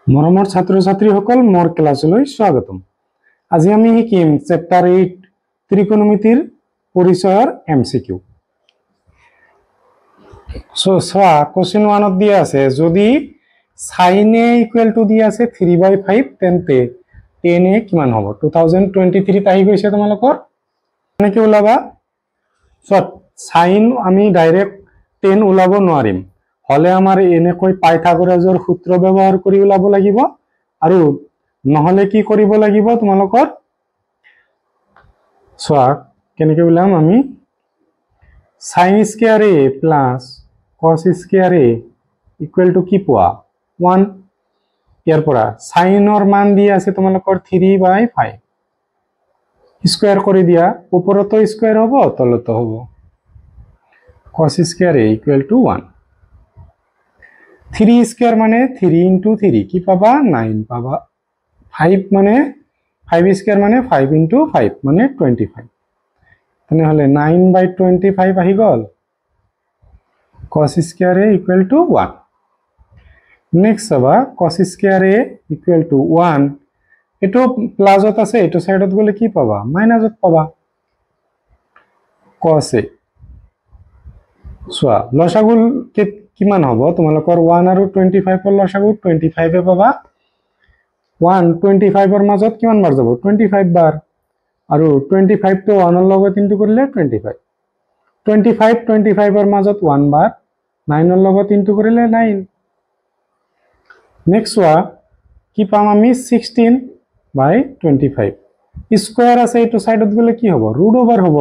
মৰমৰ ছাত্ৰ-ছাত্ৰীসকল মোৰ ক্লাছলৈ স্বাগতম। আজি আমি শিকিম চেপ্টাৰ 8 ত্ৰিকোণমিতিৰ পৰিচয়ৰ এমসিকিউ। সো সোয়া কোশ্চেন 1 দিয়া আছে যদি sin a ইকুয়াল টু দিয়া আছে 3/5 তেন্তে tan a কিমান হ'ব 2023 আহি গৈছে তোমালোকৰ এনেকে ওলাবা। সো sin আমি ডাইৰেক্ট 10 ওলাব নোৱাৰিম হলে আমাৰ এনেকৈ পাইথাগোৰাছৰ সূত্ৰ ব্যৱহাৰ কৰি ওলাব লাগিব আৰু নহলে কি কৰিব লাগিব তোমালোকৰ সোয়া কেনেকৈ ওলাম আমি sin square a plus cos square a equal to কি পোৱা 1 ইয়াৰ পৰা sin ৰ মান দি আছে তোমালোকৰ 3/5 স্কয়াৰ কৰি দিয়া ওপৰতো স্কয়ার হ'ব তলতো হ'ব cos square a equal to 1 3 square মানে 3 into 3 কি পাবা 9 পাবা 5 মানে 5 স্কয়ার মানে 5 into 5 মানে 25 তেনে হলে 9/25 আহি গল cos square a equal to 1 next হবা cos square a equal to 1 এটো প্লাসত আছে এটো সাইডত গলে কি পাবা মাইনাসত পাবা cos a সোয়া লসাগু কিমান হ'ব তোমালোকৰ 1 আৰু 25 ৰ লসাগু 25 এ পাবা 1 25 ৰ মাজত কিমান বাৰ যাব 25 বাৰ আৰু 25 টো 1 ৰ লগত ইনটু কৰিলে 25 25 ৰ মাজত 1 বাৰ 9 ৰ লগত ইনটু কৰিলে 9 নেক্সট ওয়া কি পাম আমি 16/25 স্কয়াৰ আছে এটো সাইডত গলে কি হ'ব ৰুট ওভাৰ হ'ব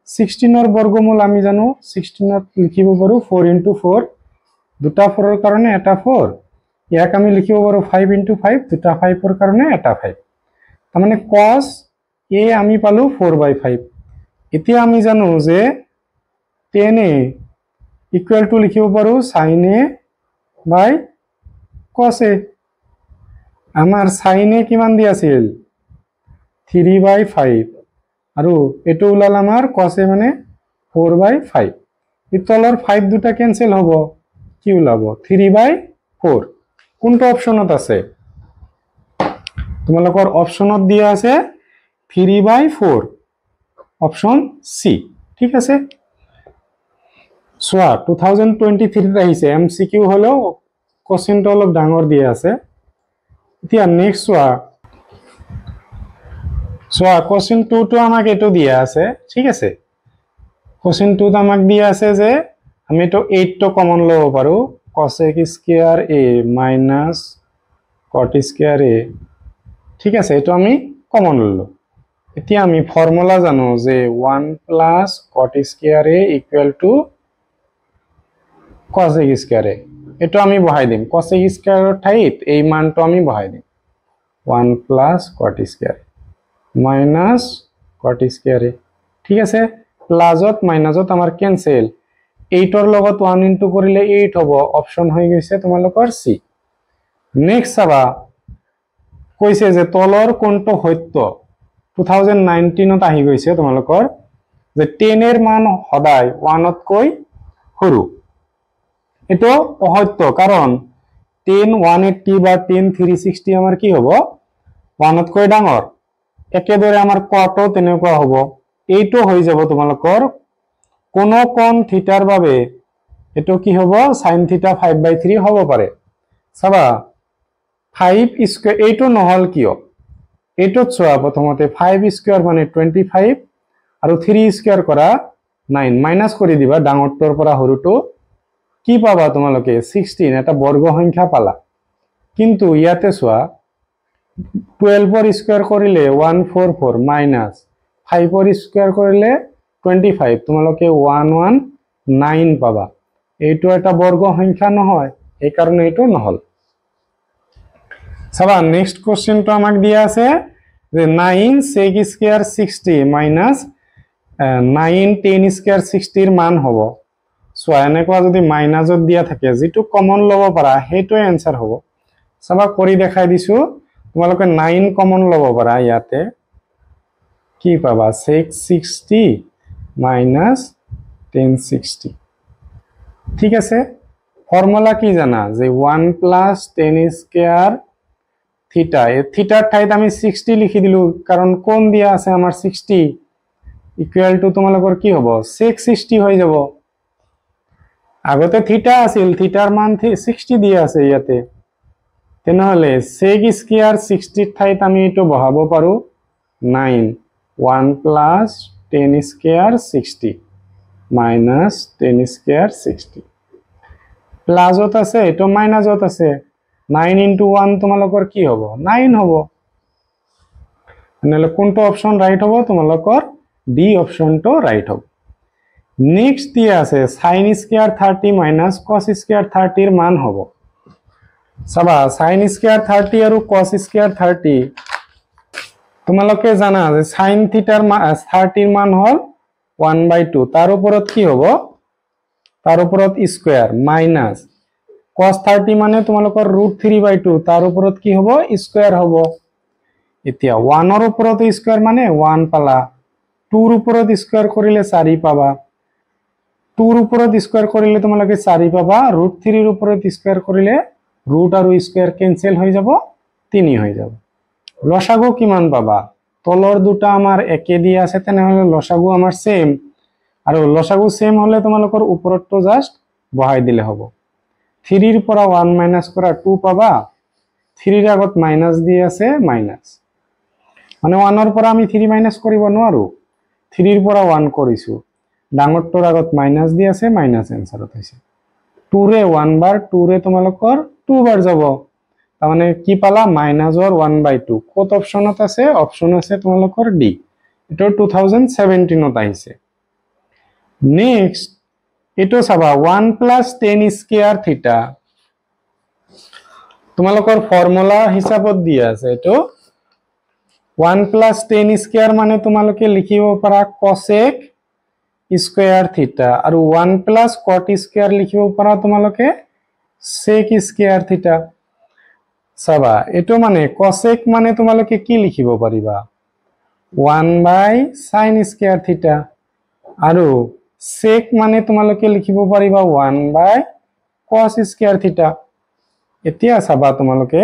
16 ৰ বৰ্গমূল আমি জানো 16 ত লিখিব পাৰো 4 into 4 দুটা 4 ৰ কাৰণে এটা 4 ইয়াক আমি লিখিব পাৰো 5 into 5 দুটা 5 ৰ কাৰণে এটা 5 তাৰ মানে cos a আমি পালো 4/5 এতিয়া আমি জানো যে tan a ইকুয়াল টু লিখিব পাৰো sin a by cos a আমাৰ sin a কিমান দি আছিল 3/5 আৰু এটো ওলাল আমাৰ cos a মানে 4/5 ইতলৰ 5 দুটা ক্যান্সেল হ'ব কি ওলাব 3/4 কোনটো অপশনত আছে তোমালোকৰ অপশনত দিয়া আছে 3/4 অপশন সি ঠিক আছে সোয়া 2023 আহিছে এমসিকিউ হলো কোশ্চেনটো অলপ ডাঙৰ দিয়া আছে এতিয়া নেক্সট সোয়া কোশ্চেন 2 টো আমাক এটো দিয়া আছে ঠিক আছে কোশ্চেন 2 ত আমাক দিয়া আছে যে আমি তো 8 টো কমন লব পাৰো cosec square a minus cot square a ঠিক আছে এটো আমি কমন ললো এতিয়া আমি ফর্মুলা জানো যে 1 plus cot square a equal to cosec square a এটো আমি বহাই দিম cosec স্কয়াৰৰ ঠাইত এই মানটো আমি বহাই দিম 1 plus cot square minus cot square a ঠিক আছে প্লাসত মাইনাসত আমাৰ ক্যান্সেল 8 ৰ লগত 1 ইনটু কৰিলে 8 হ'ব অপশন হৈ গৈছে তোমালোকৰ সি নেক্সট চাবা কৈছে যে তলৰ কোনটো সত্য 2019 ত আহি গৈছে তোমালোকৰ যে 10 এৰ মান সদায় 1 তকৈ সৰু এটো অসত্য কাৰণ 10 180 বা 10 360 আমাৰ কি হ'ব 1 তকৈ ডাঙৰ একেদৰে আমাৰ cot তেনেকুৱা হ'ব এইটো হৈ যাব তোমালোকৰ কোন কোণ থিটাৰ বাবে এটো কি হ'ব sin থিটা 5/3 হ'ব পাৰে চাবা 5 স্কয়াৰ এইটো নহল কিয় এইটো চোৱা প্ৰথমতে 5 স্কয়াৰ মানে 25 আৰু 3 স্কয়াৰ কৰা 9 মাইনাস কৰি দিবা ডাঙৰটোৰ পৰা সৰুটো কি পাবা তোমালোকে 16 এটা বৰ্গ সংখ্যা পালা কিন্তু ইয়াতে চোৱা 12 ৰ স্কয়াৰ কৰিলে 144 মাইনাস 5 ৰ স্কয়াৰ কৰিলে 25 তোমালোকে 119 পাবা এইটো এটা বৰ্গ সংখ্যা নহয় এই কাৰণে এইটো নহল চাবা নেক্সট কোশ্চেনটো আমাক দিয়া আছে যে 9 sec স্কয়ার 60 মাইনাস 9 10 স্কয়ার 60 এর মান হ'ব সো এনেকুৱা যদি মাইনাসত দিয়া থাকে যেটো কমন লব পাৰা হেটো आंसर হ'ব চাবা কৰি দেখাই দিছো তোমালোকে 9 কমন লব পাৰা ইয়াতে কি পাবা 660 minus 1060 ঠিক আছে ফর্মুলা কি জানা যে 1 plus 10 স্কয়ার থিটা এই থিটার ঠাইত আমি 60 লিখি দিলু কারণ কোণ দিয়া আছে আমার 60 ইকুয়াল টু তোমালোকৰ কি হ'ব sec 60 হৈ যাব আগতে থিটা আছিল থিটাৰ মান 60 দিয়া আছে ইয়াতে তেনেহলে sec স্কয়াৰ 60 ঠাইত আমি এটো বহাব পাৰো 9 1 plus 10 square 60 minus 10 square 60 plus ত আছে এটো মাইনাস ত আছে 9 into 1 তোমালোকৰ কি হ'ব 9 হ'ব নহলে কোনটো অপশন ৰাইট হ'ব তোমালোকৰ ডি অপশনটো রাইট হ'ব নেক্সট দিয়া আছে sin square 30 minus cos square 30 এর মান হ'ব সবা sin স্কয়ার 30 আৰু cos স্কয়াৰ 30 তোমালোকে জানা যে sin থিটাৰ 30 এৰ মান হল 1/2 তাৰ উপৰত কি হ'ব তাৰ উপৰত স্কয়াৰ মাইনাস cos 30 মানে তোমালোকৰ √3/2 তাৰ উপৰত কি হ'ব স্কয়াৰ হ'ব এতিয়া 1 এৰ উপৰত স্কয়াৰ মানে 1 পালা 2 এৰ উপৰত স্কয়াৰ কৰিলে 4 পাবা 2 এৰ উপৰত স্কয়াৰ কৰিলে তোমালোকে 4 পাবা √3 এৰ উপৰত স্কয়াৰ কৰিলে ৰুট আৰু স্কয়াৰ ক্যান্সেল হৈ যাব 3 হৈ যাব লসাগু কিমান পাবা তলৰ দুটা আমাৰ একে দিয়া আছে তেনেহলে লসাগু আমাৰ সেম আৰু লসাগু সেম হলে তোমালোকৰ উপৰটো জাস্ট বহাই দিলে হ'ব 3 এৰ পৰা 1 মাইনাস কৰা 2 পাবা 3 এৰ আগত মাইনাস দি আছে মাইনাস মানে 1 এৰ পৰা আমি 3 মাইনাস কৰিব নোৱাৰো 3 এৰ পৰা 1 কৰিছো ডাঙৰটোৰ আগত মাইনাস দি আছে মাইনাস এনসাৰত হৈছে 2 ৰে 1 বাৰ 2 ৰে তোমালোকৰ 2 বাৰ যাব তাৰ মানে কি পালা মাইনাসৰ 1/2 কোত অপশনত আছে অপশন আছে তোমালোকৰ ডি এটো 2017 ত আহিছে নেক্সট এটো চাবা 1 plus 10 square theta তোমালোকৰ ফর্মুলা হিসাবত দিয়া আছে এটো 1 plus 10 square মানে তোমালোকে লিখিব পাৰা cosec square theta আৰু 1 plus cot square লিখিব পাৰা তোমালোকে sec square theta চাবা এটো মানে cosec মানে তোমালোকে কি লিখিব পাৰিবা 1/sin square theta আৰু sec মানে তোমালোকে লিখিব পাৰিবা 1/cos square theta এতিয়া চাবা তোমালোকে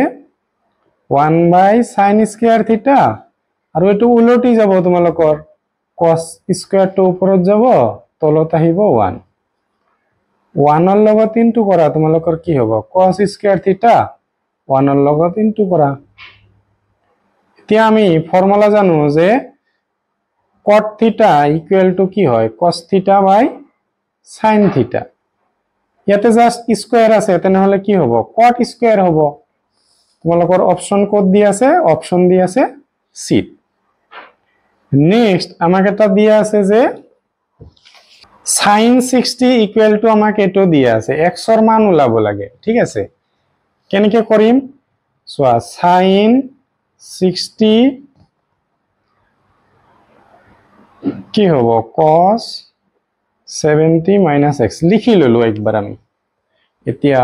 1/sin square theta আৰু এটো উলটি যাব তোমালোকৰ cos square টো ওপৰত যাব তলত আহিব 1 1 ৰ লগত ইনটু কৰা তোমালোকৰ কি হ'ব cos square theta 1 ৰ লগত ইনটু কৰা এতিয়া আমি ফর্মুলা জানো যে cot theta equal to কি হয় cos theta by sin theta ইয়াতে জাস্ট স্কয়ার আছে তেনেহলে কি হ'ব cot স্কয়ার হ'ব তোমালোকৰ অপশন কোড দি আছে অপশন দি আছে সি নেক্সট আমাক এটা দিয়া আছে যে sin 60 equal to আমাক এটো দিয়া আছে x এর মান উলাব লাগে ঠিক আছে কেনেকে কৰিম সোয়া sin 60 কি হ'ব cos 70 minus x লিখি ললো একবার আমি এতিয়া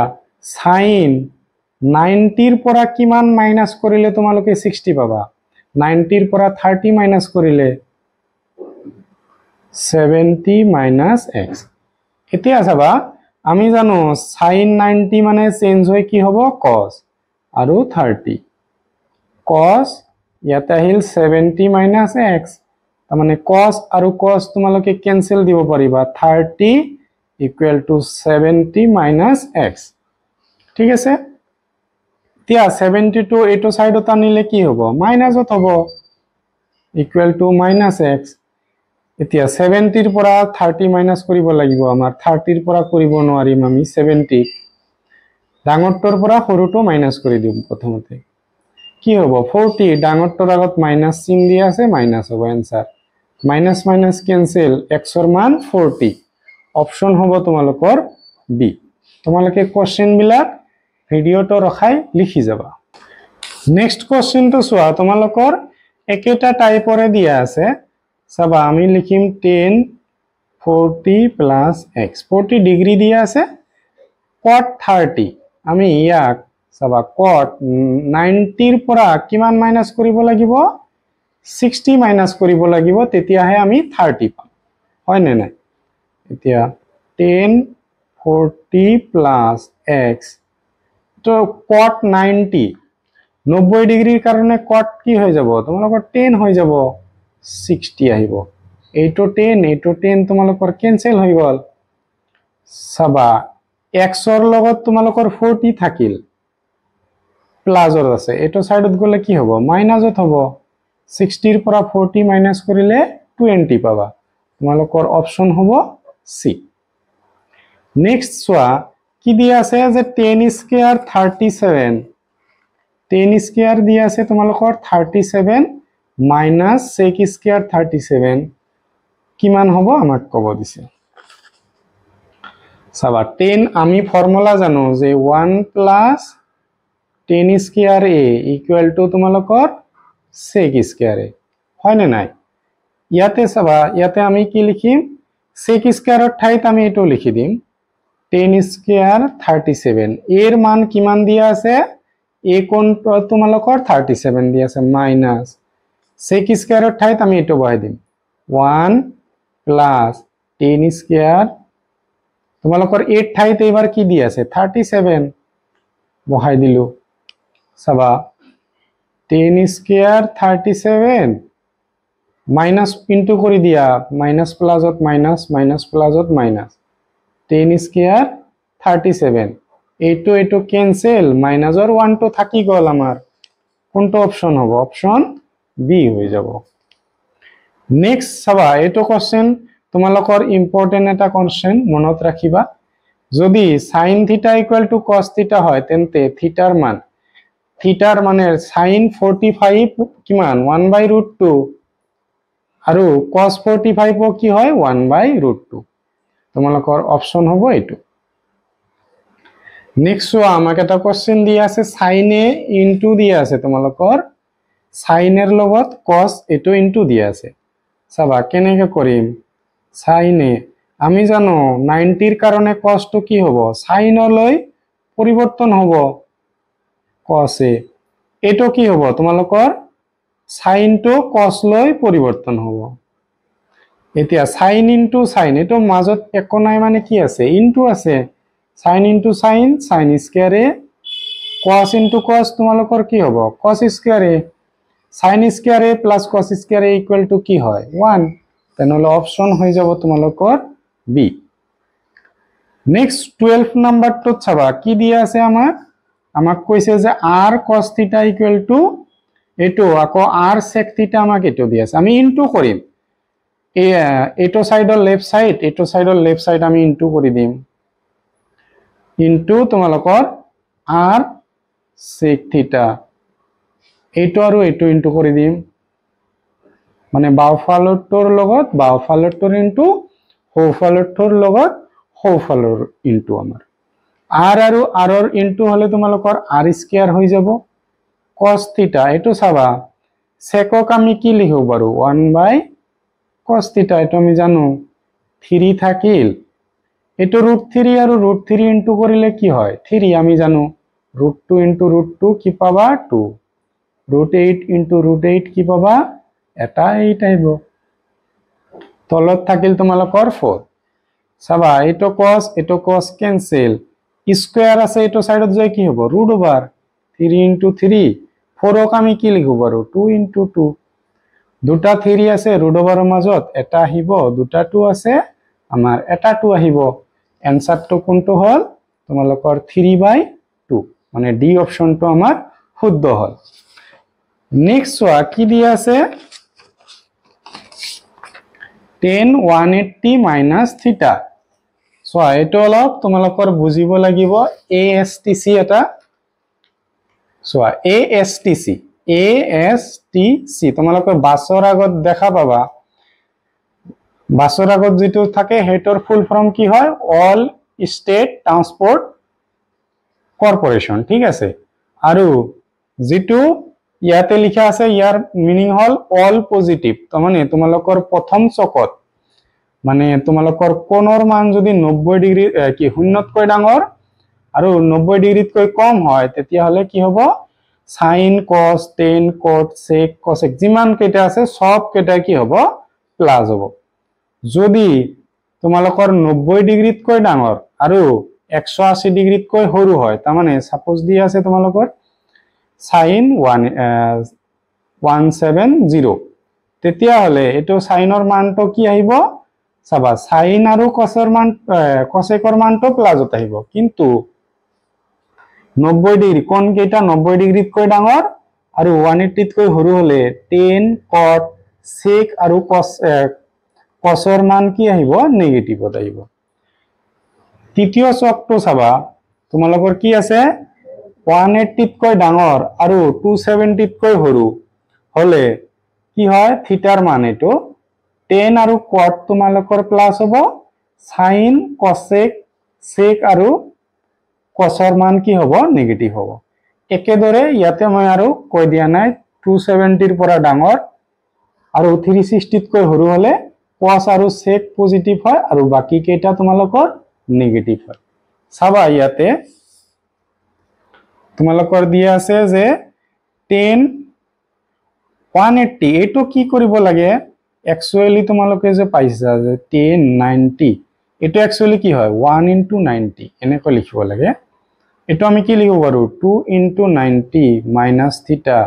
sin 90 এর পৰা কিমান মাইনাস কৰিলে তোমালোকে 60 পাবা 90 এৰ পৰা 30 মাইনাস কৰিলে 70 minus x এতিয়া চাবা আমি জানো sin 90 মানে চেঞ্জ হৈ কি হ'ব cos আৰু 30 cos ইয়াতে আহিল 70 minus x তাৰ মানে cos আৰু cos তোমালোকে ক্যান্সেল দিব পাৰিবা 30 equal to 70 minus x ঠিক আছে এতিয়া 72 এটো সাইডত আনিলে কি হ'ব মাইনাসত হ'ব equal to minus x এতিয়া 70 এর পৰা 30 মাইনাস কৰিব লাগিব আমাৰ 30 এৰ পৰা কৰিব নোৱাৰিম আমি 70 ডাঙৰটোৰ পৰা সৰুটো মাইনাস কৰি দিম প্ৰথমতে কি হ'ব 40 ডাঙৰটোৰ আগত মাইনাস চিন দিয়া আছে মাইনাস হ'ব answer minus minus cancel x এর মান 40 অপশন হ'ব তোমালোকৰ বি তোমালোকে কোশ্চেন বিলাক ভিডিওটো ৰখাই লিখি যাবা নেক্সট কোশ্চেনটো সোয়া তোমালোকৰ একেটা টাইপৰে দিয়া আছে সবা আমি লিখিম 10 40 plus x 40 ডিগ্রি দিয়া আছে cot 30 আমি ইয়াক সবা cot 90 এর পৰা কিমান মাইনাস কৰিব লাগিব 60 মাইনাস কৰিব লাগিব তেতিয়াহে আমি 30 পাম হয় না নাই এতিয়া 10 40 plus x তো cot 90 90 ডিগ্ৰীৰ কাৰণে কট কি হৈ যাব তোমালোকৰ 10 হৈ যাব 60 আহিব এইটো 10 তোমালোকৰ কেনসেল হৈ গল চাবা x ৰ লগত তোমালোকৰ 40 থাকিল প্লাসৰ আছে এটো সাইডত গলে কি হ'ব মাইনাসত হ'ব 60 ৰ পৰা 40 মাইনাস কৰিলে 20 পাবা তোমালোকৰ অপচন হ'ব সি নেক্সট সোয়া কি দিয়া আছে যে 10 স্কয়ার 37 10 স্কয়ার দিয়া আছে তোমালোকৰ 37 মাইনাস sec স্কয়ার 37 কিমান হ'ব আমাক ক'ব দিছে চাবা 10 আমি ফর্মুলা জানো যে 1 plus 10 square a equal two তোমালোকৰ sec স্কয়ার a হয় না নাই ইয়াতে চাবা ইয়াতে আমি কি লিখিম sec স্কয়াৰৰ ঠাইত আমি এটো লিখি দিম 10 স্কয়াৰ 37 এৰ মান কিমান দিয়া আছে a কোন তোমালোকৰ 37 দিয়া আছে মাইনাস sec স্কয়াৰৰ ঠাইত আমি এটো বহাই দিম 1 প্লাস 10 স্কয়াৰ তোমালোকৰ 8 ঠাইত এবাৰ কি দিয়া আছে 37 বহাই দিলো চাবা 10 স্কয়াৰ 37 মাইনাস ইনটু কৰি দিয়া মাইনাস প্লাসত মাইনাস মাইনাস প্লাসত মাইনাস 10 স্কয়াৰ 37 এটো ক্যান্সেল মাইনাসৰ 1 টো থাকি গল আমাৰ কোনটো অপশন হ'ব অপশন বি হৈ যাব নেক্সট চাবা এটো কোশ্চেন তোমালোকৰ ইম্পৰ্টেন্ট এটা কোশ্চেন মনত ৰাখিবা যদি sin থিটা ইকুয়াল টু cos থিটা হয় তেন্তে থিটাৰ মানে sin 45 কিমান 1/√2 আৰু cos 45 কি হয় 1/√2 তোমালোকৰ অপশন হ'ব এটো নেক্সট আমাক এটা কোশ্চেন দিয়া আছে sin a ইনটু দিয়া আছে তোমালোকৰ sin এৰ লগত cos এটো ইনটু দিয়া আছে চাবা কেনেকৈ কৰিম sin a আমি জানো 90 এর কারণে cos তো কি হ'ব sin লৈ পরিবর্তন হ'ব cos a এটো কি হ'ব তোমালোকৰ sin তো cos লৈ পরিবর্তন হ'ব এতিয়া sin ইনটু sin এটো মাজত একো নাই মানে কি আছে ইনটু আছে sin into sin sin square a cos into cos তোমালোকৰ কি হ'ব cos square a sin square a plus cos square a equal to কি হয় 1 তাহলে অপশন হৈ যাব তোমালোকৰ বি নেক্সট 12 নাম্বার তো চাবা কি দিয়া আছে আমাক কৈছে যে r cos থিটা ইকুয়াল টু এটো আকৌ r sec থিটা আমাক এটো দিয়া আছে আমি ইনটু কৰিম এটো সাইডৰ লেফট সাইড আমি ইনটু কৰি দিম ইনটু তোমালোকৰ r sec থিটা এটো আৰু এটো ইনটু কৰি দিম মানে বাওফালৰটোৰ লগত বাওফালৰটোৰ ইনটু সোঁফালৰটোৰ লগত সোঁফালৰ ইনটু আমাৰ r আৰু r ৰ ইনটু হলে তোমালোকৰ r স্কয়ার হৈ যাব cos থিটা এটো চাবা সেকক আমি কি লিখো বাৰু 1/cos থিটা এটো আমি জানো 3 থাকিল এটো √3 আৰু √3 ইনটু কৰিলে কি হয় 3 আমি জানো √2 ইনটু √2 কি পাবা 2 √8 ইনটু √8 কি পাবা এটা 8 আহিব তলত থাকিল তোমালোকৰ 4 চাবা এটো cos ক্যান্সেল স্কয়ার আছে এটো সাইডত যায় কি হ'ব √3 ইনটু 3 4 ক আমি কি লিখো বাৰু 2 ইনটু 2 দুটা 3 আছে √ৰ মাজত এটা আহিব দুটা 2 আছে আমাৰ এটা 2 আহিব এনসাৰটো কোনটো হল তোমালোকৰ 3/2 মানে ডি অপশনটো আমাৰ শুদ্ধ হল নেক্সট সোয়া কি দিয়া আছে 10 180 মাইনাস থিটা সোয়া এটো অলপ তোমালোকৰ বুজিব লাগিব ASTC এটা সোয়া ASTC তোমালোকৰ বাছৰ আগত দেখা পাবা বাছৰ আগত যেটো থাকে হেটৰ ফুল ফৰ্ম কি হয় অল স্টেট ট্ৰান্সপোৰ্ট কৰ্পোৰেশন ঠিক আছে আৰু যেটো ইয়াতে লিখা আছে ইয়াৰ মিনিং হল অল পজিটিভ মানে তোমালোকৰ প্ৰথম চকত মানে তোমালোকৰ কোণৰ মান যদি 90 ডিগ্ৰী কি শূন্যতকৈ ডাঙৰ আৰু 90 ডিগ্ৰীতকৈ কম হয় তেতিয়া হলে কি হ'ব sin cos tan cot sec cosec যিমান কেটা আছে সব কেটা কি হ'ব প্লাস হ'ব যদি তোমালোকৰ 90 ডিগ্ৰীতকৈ ডাঙৰ আৰু 180 ডিগ্ৰীতকৈ সৰু হয় তাৰ মানে সাপোজ দিয়া আছে তোমালোকৰ sin 170 তেতিয়া হলে এটো সাইনৰ মানটো কি আহিব চাবা সাইন আৰু কসৰ মান কসেকৰ মানটো প্লাসত আহিব কিন্তু 90 ডিগ্ৰী কোন কেইটা 90 ডিগ্ৰীত কৈ ডাঙৰ আৰু 180 ত কৈ সৰু হলে tan cot sec আৰু cosৰ মান কি আহিব নেগেটিভত আহিব তৃতীয় চকটো চাবা তোমালোকৰ কি আছে 180 ত কৈ ডাঙৰ আৰু 270 ত কৈ সৰু হলে কি হয় থিটাৰ মান এটো tan আৰু cot তোমালোকৰ প্লাস হ'ব sin cosec sec আৰু cosৰ মান কি হ'ব নেগেটিভ হ'ব একেদৰে ইয়াতে মই আৰু কৈ দিয়া নাই 270 ৰ পৰা ডাঙৰ আৰু 360 ত কৈ সৰু হলে cos আৰু sec পজিটিভ হয় আৰু বাকি কেইটা তোমালোকৰ নেগেটিভ হয় চাবা ইয়াতে তোমালোকৰ দিয়া আছে যে tan 180 এটো কি কৰিব লাগে একচুয়ালি তোমালোকে যে পাইছা যে tan 90 এটো একচুয়ালি কি হয় 1 * 90 এনেকৈ লিখিব লাগে এটো আমি কি লিখিব পাৰো 2 * 90 - থিটা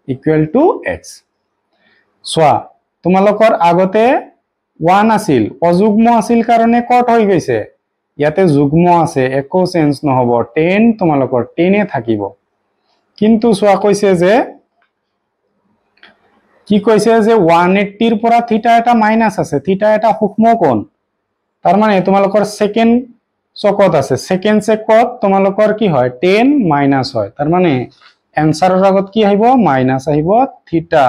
= x সোয়া তোমালোকৰ আগতে 1 আছিল অযুগ্ম আছিল কাৰণে কট হৈ গৈছে ইয়াতে যুগ্ম আছে একো চেঞ্জ নহব 10 তোমালোকৰ 10 এ থাকিব কিন্তু সোয়া কৈছে যে কি কৈছে যে 180 ৰ পৰা থিটা এটা মাইনাস আছে থিটা এটা সূক্ষ্ম কোণ তাৰ মানে তোমালোকৰ সেকেন্ড চকত আছে সেকেন্ড চেকত তোমালোকৰ কি হয় 10 মাইনাস হয় তাৰ মানে এনসাৰৰ আগত কি আহিব মাইনাস আহিব থিটা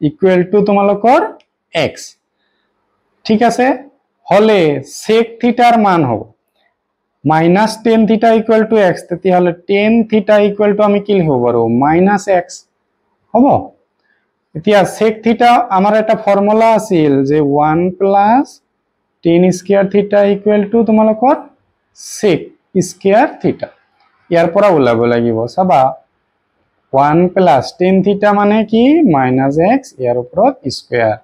= তোমালোকৰ x ঠিক আছে হলে sec থিটাৰ মান হ'ব -10 থিটা = x তেতিয়া হলে tan থিটা = আমি কি লিখিব পাৰো -x হ'ব এতিয়া sec থিটা আমাৰ এটা ফৰ্মুলা আছিল যে 1 + tan স্কয়াৰ থিটা = তোমালোকৰ sec স্কয়াৰ থিটা ইয়াৰ পৰা ওলাব লাগিব চাবা 1 + tan থিটা মানে কি -x ইয়াৰ ওপৰত স্কয়াৰ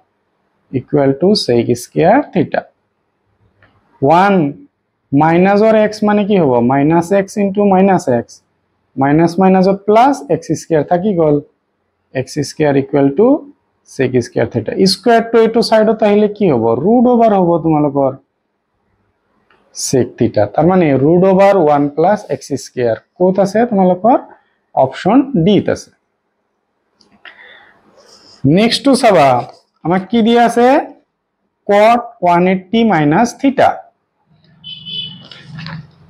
= sec স্কয়াৰ থিটা 1 মাইনাসৰ x মানে কি হ'ব -x * -x মাইনাস মাইনাসত প্লাস x স্কয়ার থাকি গল x square = sec square theta square তো এটো সাইডত আহিলে কি হ'ব √ওভার হ'ব তোমালোকৰ sec থিটা তাৰ মানে √1 + x স্কয়াৰ কোত আছে তোমালোকৰ অপশন ডি ত আছে নেক্সট টু চাবা আমাক কি দিয়া আছে cot 180 - থিটা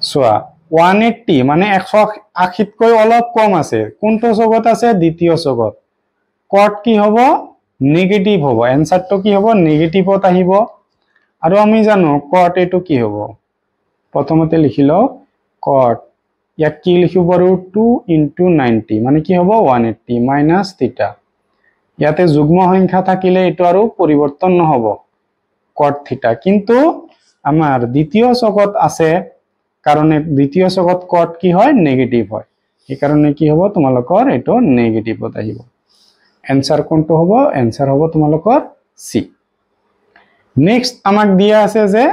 সোয়া 180 মানে 180 কৈ অলপ কম আছে কোনটো চকত আছে দ্বিতীয় চকত cot কি হ'ব নেগেটিভ হ'ব এনসারটো কি হ'ব নেগেটিভত আহিব আৰু আমি জানো cot এটো কি হ'ব প্ৰথমতে লিখিলো cot ইয়াক কি লিখিব পাৰো 2 * 90 মানে কি হ'ব 180 - থিটা ইয়াতে যুগ্ম সংখ্যা থাকিলে এটো আৰু পৰিৱৰ্তন নহব cot থিটা কিন্তু আমাৰ দ্বিতীয় চকত আছে কারণে দ্বিতীয় চকত cot কি হয় নেগেটিভ হয় এই কারণে কি হ'ব তোমালোকৰ এটো নেগেটিভত আহিব এনসাৰ কোনটো হ'ব এনসাৰ হ'ব তোমালোকৰ সি নেক্সট আমাক দিয়া আছে যে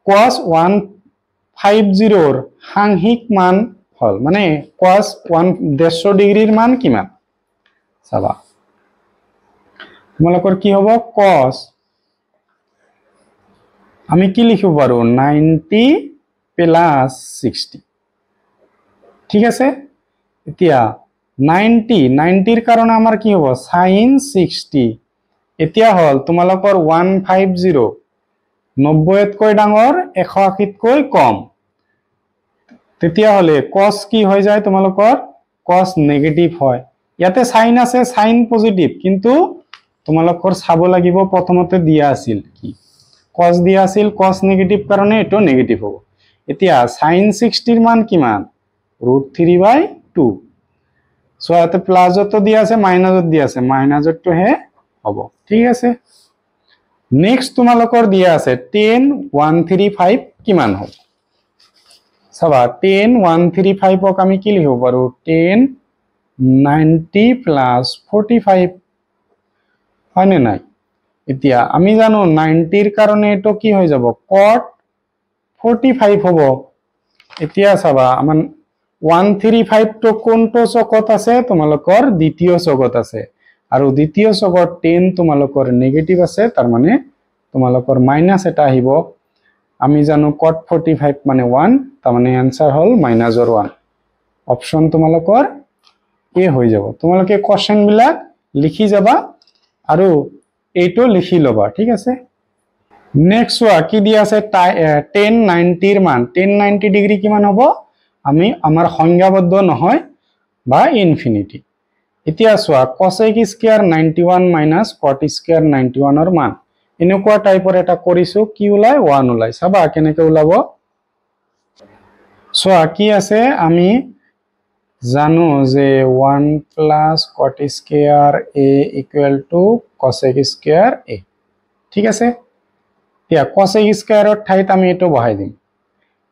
cos 150 ৰ সাংহিক মান হল মানে cos 150 ডিগ্ৰীৰ মান কিমান চাবা তোমালোকৰ কি হ'ব cos আমি কি লিখিব পাৰো 90 + 60 ঠিক আছে এতিয়া 90 ৰ কাৰণে আমাৰ কি হ'ব sin 60 এতিয়া হল তোমালোকৰ 150 90 তকৈ ডাঙৰ 180 তকৈ কম তেতিয়া হলে cos কি হৈ যায় তোমালোকৰ cos নেগেটিভ হয় ইয়াতে sin আছে sin পজিটিভ কিন্তু তোমালোকৰ চাব লাগিব প্ৰথমতে দিয়া আছিল কি cos দিয়া আছিল cos নেগেটিভ কাৰণে এটো নেগেটিভ হ'ব এতিয়া sin 60 ৰ মান কিমান √3/2 সো ইয়াতে প্লাসত দিয়া আছে মাইনাসত দিয়া আছে মাইনাসটো হে হ'ব ঠিক আছে নেক্সট তোমালোকৰ দিয়া আছে tan 135 কিমান হ'ব চাবা tan 135 ক আমি কি লিখিব পাৰো tan 90 + 45 হয় নে নাই এতিয়া আমি জানো 90 ৰ কাৰণে এটো কি হৈ যাব cot 45 হ'ব এতিয়া চাবা আমাৰ 135 তো কোনটো চকত আছে তোমালোকৰ দ্বিতীয় চকত আছে আৰু দ্বিতীয় চকত 10 তোমালোকৰ নেগেটিভ আছে তাৰ মানে তোমালোকৰ মাইনাস এটা আহিব আমি জানো cot 45 মানে 1 তাৰ মানে आंसर হল -1 অপচন তোমালোকৰ এ হৈ যাব তোমালোকে কোশ্চেন বিলাক লিখি যাবা আৰু এইটো লিখি লবা ঠিক আছে নেক্সট ওয়া কি দিয়া আছে 1090 এর মান 1090 ডিগ্রি কিমান হ'ব আমি আমাৰ সংজ্ঞাবদ্ধ নহয় বা ইনফিনিটি এতিয়া চোৱা cosec square 91 minus cot square 91 এৰ মান এনেকুৱা টাইপৰ এটা কৰিছো কি ওলাই 1 ওলাই চাবা কেনেকৈ ওলাব চোৱা কি আছে আমি জানো যে 1 plus cot square a equal two cosec square a ঠিক আছে এতিয়া cosec স্কয়াৰৰ ঠাইত আমি এটো বহাই দিম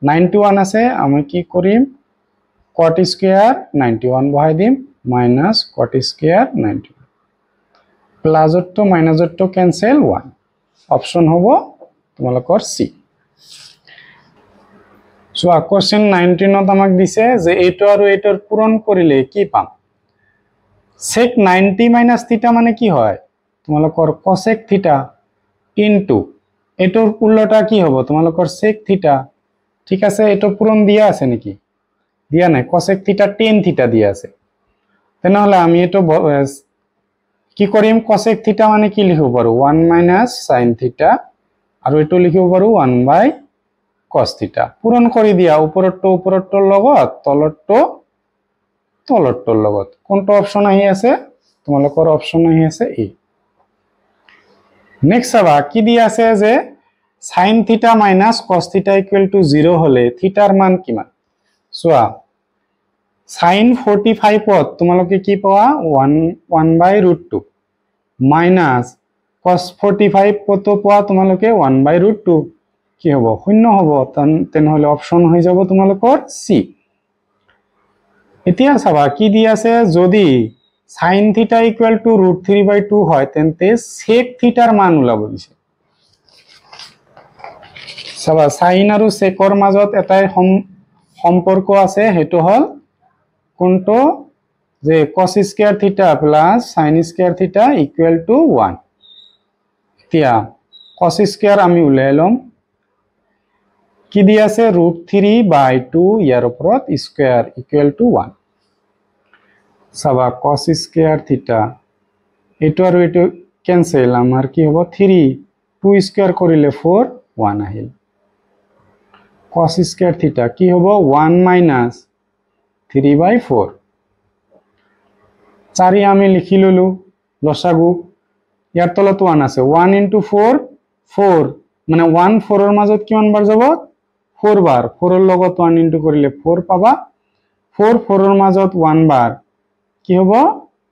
91 আছে আমি কি কৰিম cot স্কয়ার 91 বহাই দিম মাইনাস cot স্কয়ার 91 প্লাস তো মাইনাস তো ক্যান্সেল 1 অপশন হ'ব তোমালোকৰ সি সো কোশ্চেন 19 ত আমাক দিছে যে এইটো আৰু এইটোৰ পূৰণ কৰিলে কি পাম sec 90 মাইনাস থিটা মানে কি হয় তোমালোকৰ cosec থিটা ইনটু এটোৰ উল্টোটা কি হ'ব তোমালোকৰ sec থিটা ঠিক আছে এটো পূরণ দিয়া আছে নাকি দিয়া নাই cosec থিটা tan থিটা দিয়া আছে তেনেহলে আমি এটো কি কৰিম cosec থিটা মানে কি লিখিব পাৰো 1 মাইনাস sin থিটা আৰু এটো লিখিব পাৰো 1 বাই cos থিটা পূৰণ কৰি দিয়া উপৰটো লগত তলৰটো লগত কোনটো অপচন আহি আছে তোমালোকৰ অপচন আহি আছে এ নেক্সট চাবা কি দিয়া আছে যে sin থিটা মাইনাস cos থিটা ইকুয়াল টু 0 হলে থিটাৰ মান কিমান সোয়া sin 45 পত তোমালোকে কি পাওয়া 1/√2 মাইনাস cos 45 পত পাওয়া তোমালোকে 1/√2 কি হ'ব শূন্য হ'ব তেনেহলে অপচন হৈ যাব তোমালোকৰ সি এতিয়া চাবা কি দি আছে যদি sin থিটা ইকুয়াল টু √3/2 হয় তেন্তে sec থিটাৰ মান ওলাব দিছে চাবা sin আৰু sec ৰ মাজত এটাই সম্পৰ্ক আছে হেতু হল কোনটো যে cos square theta plus sin square theta equal to 1 এতিয়া cos স্কয়ার আমি উলাই লম কি দি আছে √3/2 ইয়াৰ ওপৰত স্কয়াৰ ইকুয়াল টু 1 চাবা cos স্কয়াৰ থিটা এটো আৰু এটো ক্যান্সেল আমাৰ কি হ'ব 3 2 স্কয়াৰ কৰিলে 4 1 আহিল cos স্কয়াৰ থিটা কি হ'ব 1 মাইনাস 3/4 চাৰি আমি লিখি ললো লসাগু ইয়াৰ তলত 1 আছে 1 * 4 4 মানে 1 4 ৰ মাজত কিমান বাৰ যাব 4 বাৰ 4 ৰ লগত 1 ইনটু কৰিলে 4 পাবা 4 4 ৰ মাজত 1 বাৰ কি হ'ব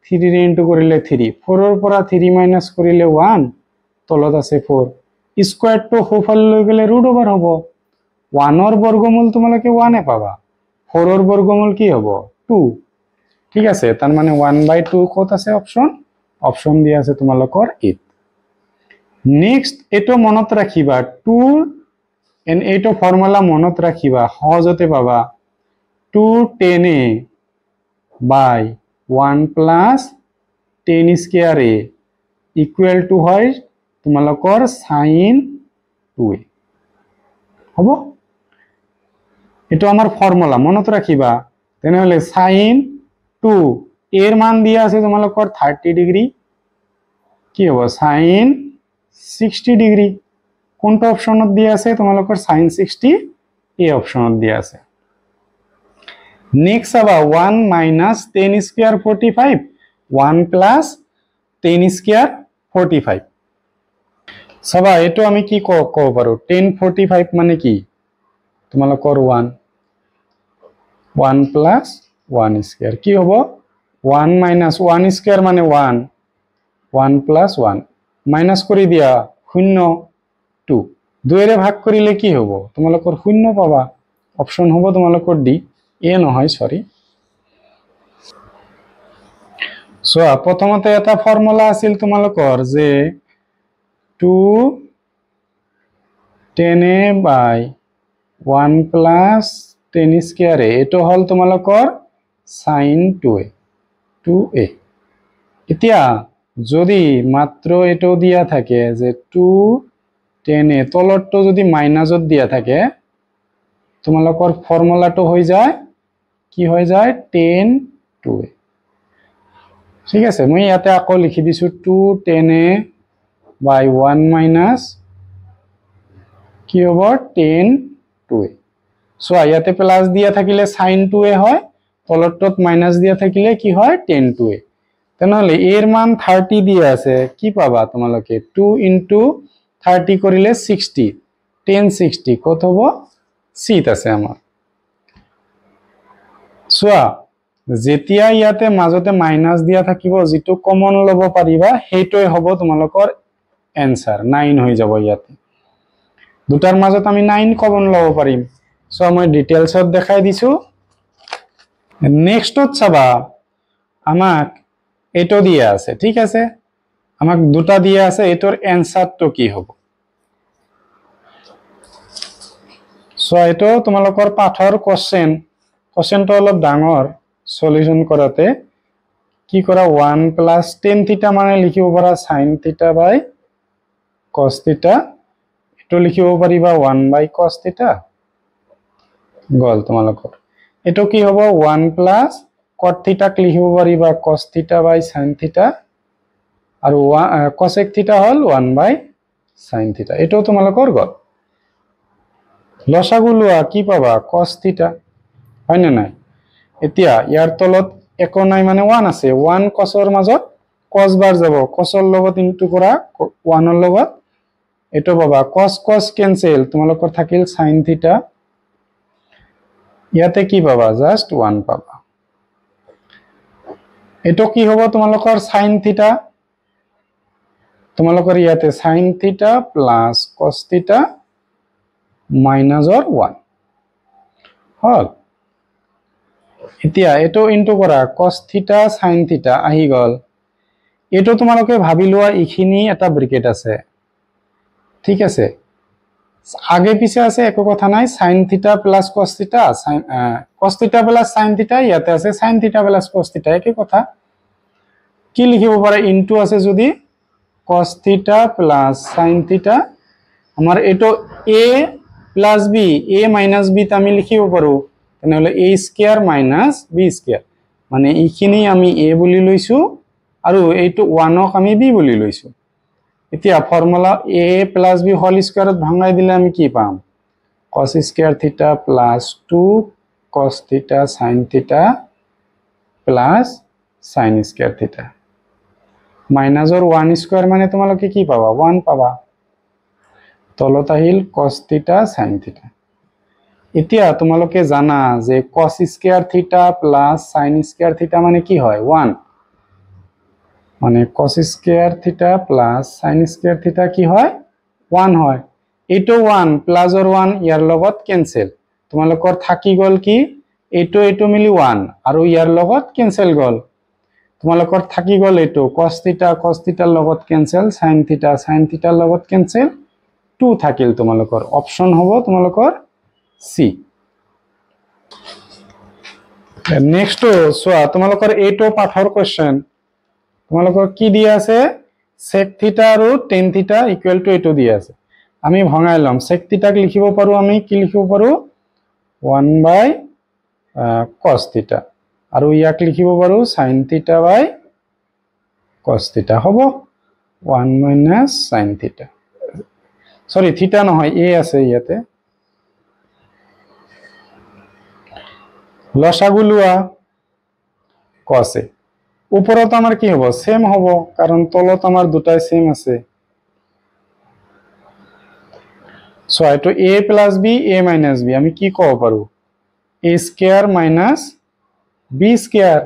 3 ৰে ইনটু কৰিলে 3 4 ৰ পৰা 3 মাইনাস কৰিলে 1 তলত আছে 4 স্কয়াৰ তো হোফাল লৈ গলে ৰুট ওভাৰ হ'ব 1 ৰ বৰ্গমূল তোমালোকে 1 এ পাবা 4 ৰ বৰ্গমূল কি হ'ব 2 ঠিক আছে তাৰ মানে 1/2 কত আছে অপচন দিয়া আছে তোমালোকৰ 8 নেক্সট এটো মনত ৰাখিবা 2 এন এটো ফৰ্মুলা মনত ৰাখিবা সহজতে পাবা 2 10a by 1 plus 10 square a equal to হয় তোমালোকৰ sin 2a হ'ব এটো আমাৰ ফৰ্মুলা মনত ৰাখিবা তেনেহলে sin 2 এৰ মান দিয়া আছে তোমালোকৰ 30 ডিগ্ৰি কি হ'ব sin 60 ডিগ্ৰি কোনটো অপশনত দিয়া আছে তোমালোকৰ sin 60 এই অপশনত দিয়া আছে নেক্সট আবা 1 মাইনাস 10 স্কয়ার 45 1 প্লাস 10 স্কয়ার 45 সবা এটো আমি কি কব পাৰো 10 45 মানে কি তোমালোকৰ 1 1 প্লাস 1 স্কয়ার কি হ'ব 1 মাইনাস 1 স্কয়ার মানে 1 1 প্লাস 1 মাইনাস কৰি দিয়া 0 2 2 এৰে ভাগ কৰিলে কি হ'ব তোমালোকৰ 0 পাবা অপচন হ'ব তোমালোকৰ ডি এ নহয় সৰি সো প্ৰথমতে এটা ফৰ্মুলা আছিল তোমালোকৰ যে 2 10a বাই 1 প্লাস 10 স্কয়াৰে এটো হল তোমালোকৰ sin 2a এতিয়া যদি মাত্ৰ এটো দিয়া থাকে যে 2 10a তলৰটো যদি মাইনাসত দিয়া থাকে তোমালোকৰ ফৰ্মুলাটো হৈ যায় কি হৈ যায় 10 2a ঠিক আছে মই ইয়াতে আকৌ লিখি দিছো 2 10a by 1 minus কি হ'ব 10 2a সো ইয়াতে প্লাস দিয়া থাকিলে sin 2a হয় তলৰটোত মাইনাস দিয়া থাকিলে কি হয় 10 2a তেনেহলে এর মান 30 দিয়া আছে কি পাবা তোমালোকে 2 into 30 কৰিলে 60 10 60 কত হ'ব c আছে আমাৰ সোয়া যেতিয়া ইয়াতে মাজতে মাইনাস দিয়া থাকিব যেটো কমন লব পাৰিবা হেইটোই হ'ব তোমালোকৰ आंसर 9 হৈ যাব ইয়াতে দুটাৰ মাজত আমি 9 কমন লব পাৰিম সো মই ডিটেইলছত দেখাই দিছো নেক্সটত চাবা আমাক এটো দিয়া আছে ঠিক আছে আমাক দুটা দিয়া আছে এটোৰ आंसरটো কি হ'ব সো এটো তোমালোকৰ পাঠৰ কোশ্চেনটো অলপ ডাঙৰ সলিউশন কৰাতে কি কৰা 1 plus tan theta মানে লিখিব পাৰা sin theta by cos theta এটো লিখিব পাৰিবা 1 by cos theta গল তোমালোকৰ এটো কি হ'ব 1 plus cot theta লিখিব পাৰিবা cos theta by sin theta আৰু cosec theta hall 1 by sin theta এটো তোমালোকৰ গল লসাগু লোৱা কি পাবা cos theta হয় না নাই এতিয়া ইয়াৰ তলত একো নাই মানে 1 আছে 1 cosৰ মাজত cos বাৰ যাব cosৰ লগত ইনটু কৰা 1 ৰ লগত এটো পাবা cos ক্যান্সেল তোমালোকৰ থাকিল sin theta ইয়াতে কি পাবা জাস্ট 1 পাবা এটো কি হ'ব তোমালোকৰ sin theta তোমালোকৰ ইয়াতে sin theta plus cos theta minus or 1 হল এতিয়া এটো ইনটু কৰা cos theta sin theta আহি গল এটো তোমালোকে ভাবি লোৱা ইখিনি এটা ব্র্যাকেট আছে ঠিক আছে আগে পিছে আছে একো কথা নাই sin theta plus cos theta cos theta plus sin theta ইয়াতে আছে sin theta plus cos theta একই কথা কি লিখিব পারে ইনটু আছে যদি cos theta plus sin theta আমার এটো a plus b a minus b তে আমি লিখিব পাৰো তেনেহলে a square minus b square মানে ইখিনি আমি a বুলি লৈছো আৰু এইটো 1 ক আমি b বুলি লৈছো এতিয়া formula a plus b whole স্কয়ারত ভাঙাই দিলে আমি কি পাম cos square theta plus 2 cos theta sin theta plus sin square theta minus और 1 স্কয়ার মানে তোমালোকে কি পাবা 1 পাবা তলত আহিল cos theta sin theta এতিয়া তোমালোকে জানা যে cos square theta plus sin square থিটা মানে কি হয় 1 মানে cos square theta plus sin square থিটা কি হয় 1 হয় এটো 1 প্লাস और 1 ইয়াৰ লগত ক্যান্সেল তোমালোকৰ থাকি গল কি এটো মিলি 1 আৰু ইয়াৰ লগত ক্যান্সেল গল তোমালোকৰ থাকি গল এটো cos theta লগত ক্যান্সেল sin theta লগত ক্যান্সেল 2 থাকিল তোমালোকৰ অপশন হ'ব তোমালোকৰ সি নেক্সট সোয়া তোমালোকৰ এটো পাঠৰ কোশ্চেন তোমালোকৰ কি দিয়া আছে sec theta আৰু tan theta ইকুয়াল টু এটো দিয়া আছে আমি ভঙাই লম sec theta ক লিখিব পাৰো আমি কি লিখিব পাৰো 1 by cos theta আৰু ইয়াক লিখিব পাৰো sin theta by cos theta হ'ব 1 minus sin theta সরি থিটা নহয় a আছে ইয়াতে লসাগু লোৱা cos a উপৰত আমাৰ কি হ'ব সেম হ'ব কাৰণ তলত আমাৰ দুটাই সেম আছে সো এটো a plus b a minus b আমি কি কব পাৰো a square minus b square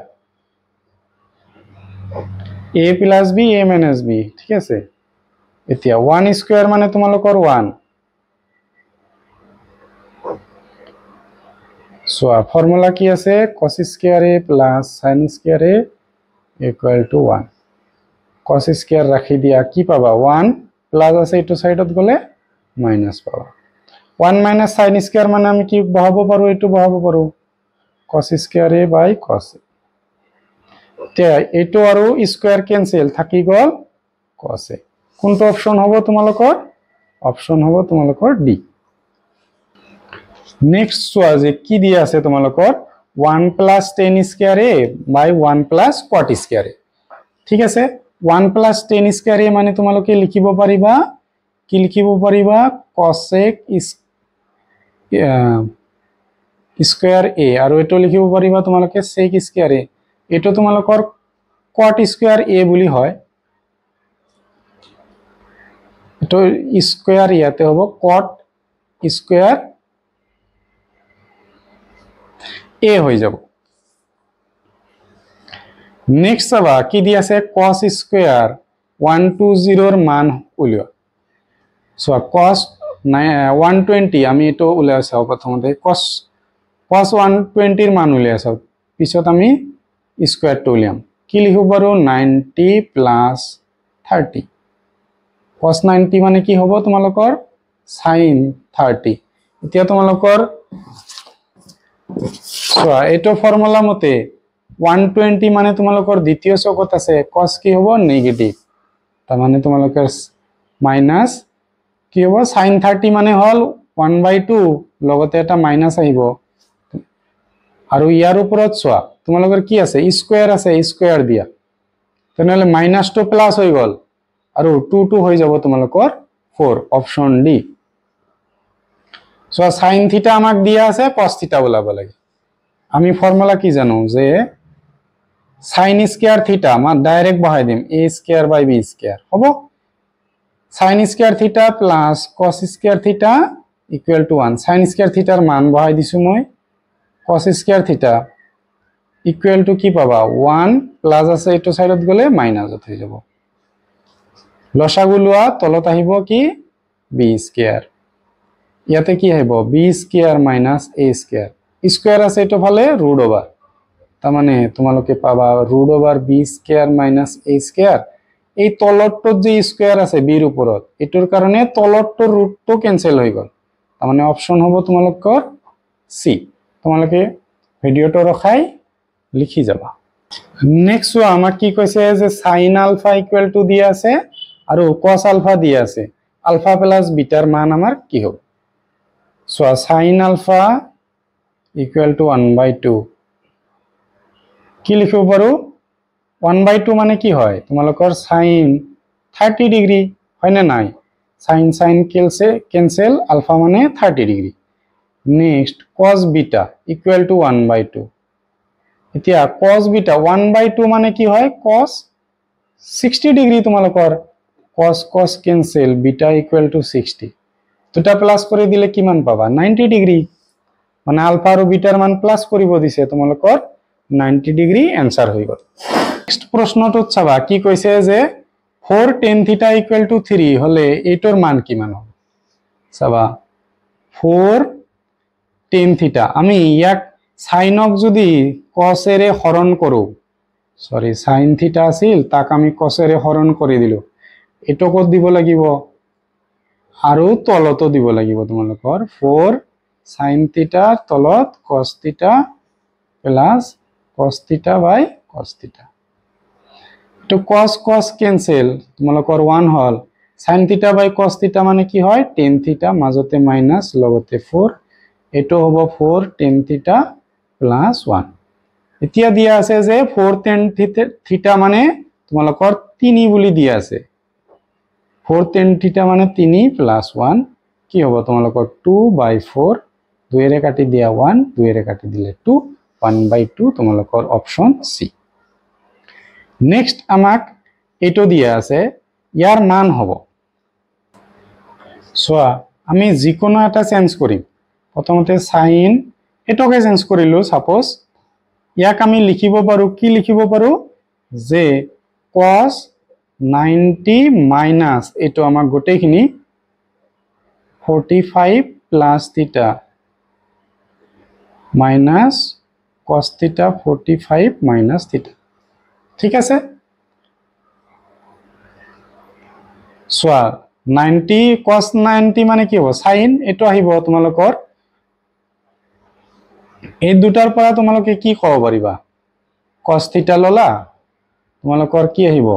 a plus b a minus b ঠিক আছে এতিয়া 1 স্কয়ার মানে তোমালোকৰ 1 সো ফর্মুলা কি আছে cos square a plus sin square a equal to 1 cos square ৰাখি দিয়া কি পাবা 1 প্লাস আছে এটো সাইডত গলে মাইনাস পাবা 1 মাইনাস সাইন স্কয়ার মানে আমি কি বহাবো পারো, এটু বহাবো পারো cos square a by cos a। তে এটু আৰু স্কয়াৰ ক্যান্সেল থাকি গল cos a। কোনটো অপশন হ'ব তোমালোকৰ? অপশন হ'ব তোমালোকৰ ডি। নেক্সট চোৱা যে কি দিয়া আছে তোমালোকৰ 1 plus tan square a by 1 plus cot square a। ঠিক আছে, 1 প্লাস tan স্কয়ার a মানে তোমালোকে লিখিব পাৰিবা কি লিখিব পাৰিবা cosec স্কয়াৰ a আৰু এটো লিখিব পাৰিবা তোমালোকে sec স্কয়াৰ a। এটো তোমালোকৰ cot স্কয়ার a বুলি হয়, এটো স্কয়ার ইয়াতে হ'ব cot স্কয়ার a হৈ যাব। নেক্সট চাবা কি দি আছে cos স্কয়ার 120 এর মান উলিওৱা। সো cos 120 আমি এটো উলিয়াই চাও প্ৰথমতে cos 120 এৰ মান উলিয়াই চাও, পিছত আমি স্কয়াৰটো উলিয়াম। কি লিখিব পাৰো 90 প্লাস 30। cos 90 মানে কি হ'ব তোমালোকৰ sin 30। এতিয়া তোমালোকৰ চোৱা এটো ফৰ্মুলা মতে 120 মানে তোমালোকৰ দ্বিতীয় চকত আছে, cos কি হ'ব নেগেটিভ, তাৰ মানে তোমালোকৰ মাইনাস কি হ'ব sin 30 মানে হল 1/2 লগতে এটা মাইনাস আহিব। আৰু ইয়াৰ ওপৰত চোৱা তোমালোকৰ কি আছে স্কয়াৰ আছে, স্কয়াৰ দিয়া তেনেহলে মাইনাস টু প্লাস হৈ গল আৰু 2 হৈ যাব তোমালোকৰ 4 অপশন ডি। সো sin থিটা আমাক দিয়া আছে cos থিটা ওলাব লাগে। আমি ফর্মুলা কি জানো যে sin স্কয়ার থিটা আমরা ডাইরেক্ট বহাই দিম a square by b square হ'ব sin square theta plus cos square theta equal to 1। sin square থিটাৰ মান বহাই দিছো মই, cos square theta equal to কি পাবা 1 প্লাস আছে এটো সাইডত গলে মাইনাস হৈ যাব। লসাগু লোৱা তলত আহিব কি b স্কয়াৰ, ইয়াতে কি আহিব b square minus a square, square আছে এটো ফালে ৰুট ওভাৰ, তাৰ মানে তোমালোকে পাবা root over b square minus a square. এই তলৰটো যে স্কয়াৰ আছে b ৰ ওপৰত এটোৰ কাৰণে তলৰটোৰ ৰুটটো ক্যান্সেল হৈ গল, তাৰ মানে অপশন হ'ব তোমালোকৰ সি। তোমালোকে ভিডিওটো ৰখাই লিখি যাবা। নেক্সট আমাক কি কৈছে যে sin আলফা ইকুয়াল টু দিয়া আছে আৰু cos আলফা দিয়া আছে, আলফা প্লাস বিটাৰ মান আমাৰ কি হ'ব। So sin alpha equal to 1/2 কি লিখিব পাৰো 1/2 মানে কি হয় তোমালোকৰ sin 30 ডিগ্ৰী হয় না নাই, sin ক্যান্সেল আলফা মানে 30 degree. Next cos beta equal to 1/2। এতিয়া cos বিটা 1/2 মানে কি হয় cos 60 ডিগ্ৰী তোমালোকৰ cos cancel beta equal to 60, দুটা প্লাস কৰি দিলে কিমান পাবা 90 ডিগ্ৰী, মানে আলফা আৰু বিটাৰ মান প্লাস কৰিব দিছে তোমালোকৰ 90 ডিগ্ৰী आंसर হৈ গল। নেক্সট প্ৰশ্নটো চাবা কি কৈছে যে 4 tan থিটা ইকুয়াল টু 3 হলে এটোৰ মান কিমান হ'ব। চাবা 4 tan থিটা আমি ইয়াক সাইনক যদি cos এৰে হৰণ কৰো, সৰি sin থিটা আছিল তাক আমি cos এৰে হৰণ কৰি দিলো, এটো কত দিব লাগিব আৰু তলতো দিব লাগিব তোমালোকৰ 4 sin থিটা তলত cos থিটা প্লাস cos থিটা বাই cos থিটা। তো cos ক্যান্সেল তোমালোকৰ 1 হল, sin থিটা বাই cos থিটা মানে কি হয় tan থিটা মাজতে মাইনাস লগতে 4, এটো হ'ব 4 tan থিটা প্লাস 1। এতিয়া দিয়া আছে যে 4 tan থিটা মানে তোমালোকৰ 3 বুলি দিয়া আছে, 4 tan থিটা মানে 3 প্লাস 1 কি হ'ব তোমালোকৰ 2/4, 2 এৰে কাটি দিয়া 1, 2 এৰে কাটি দিলে 2, 1/2 তোমালোকৰ অপশন সি। নেক্সট আমাক এটো দিয়া আছে ইয়াৰ মান হ'ব, সোয়া আমি যিকোনো এটা চেঞ্জ কৰিম, প্ৰথমতে sin এটোকে চেঞ্জ কৰিলো, সাপোজ ইয়াক আমি লিখিব পাৰো কি লিখিব পাৰো যে cos 90 মাইনাস এটো আমাক গোটেইখিনি 45 প্লাস থিটা মাইনাস cos থিটা 45 মাইনাস থিটা। ঠিক আছে, সোয়া 90 cos 90 মানে কি হ'ব sin এটো আহিব তোমালোকৰ এই দুটাৰ পৰা তোমালোকে কি ক'ব পাৰিবা cos θ ললা তোমালোকৰ কি আহিব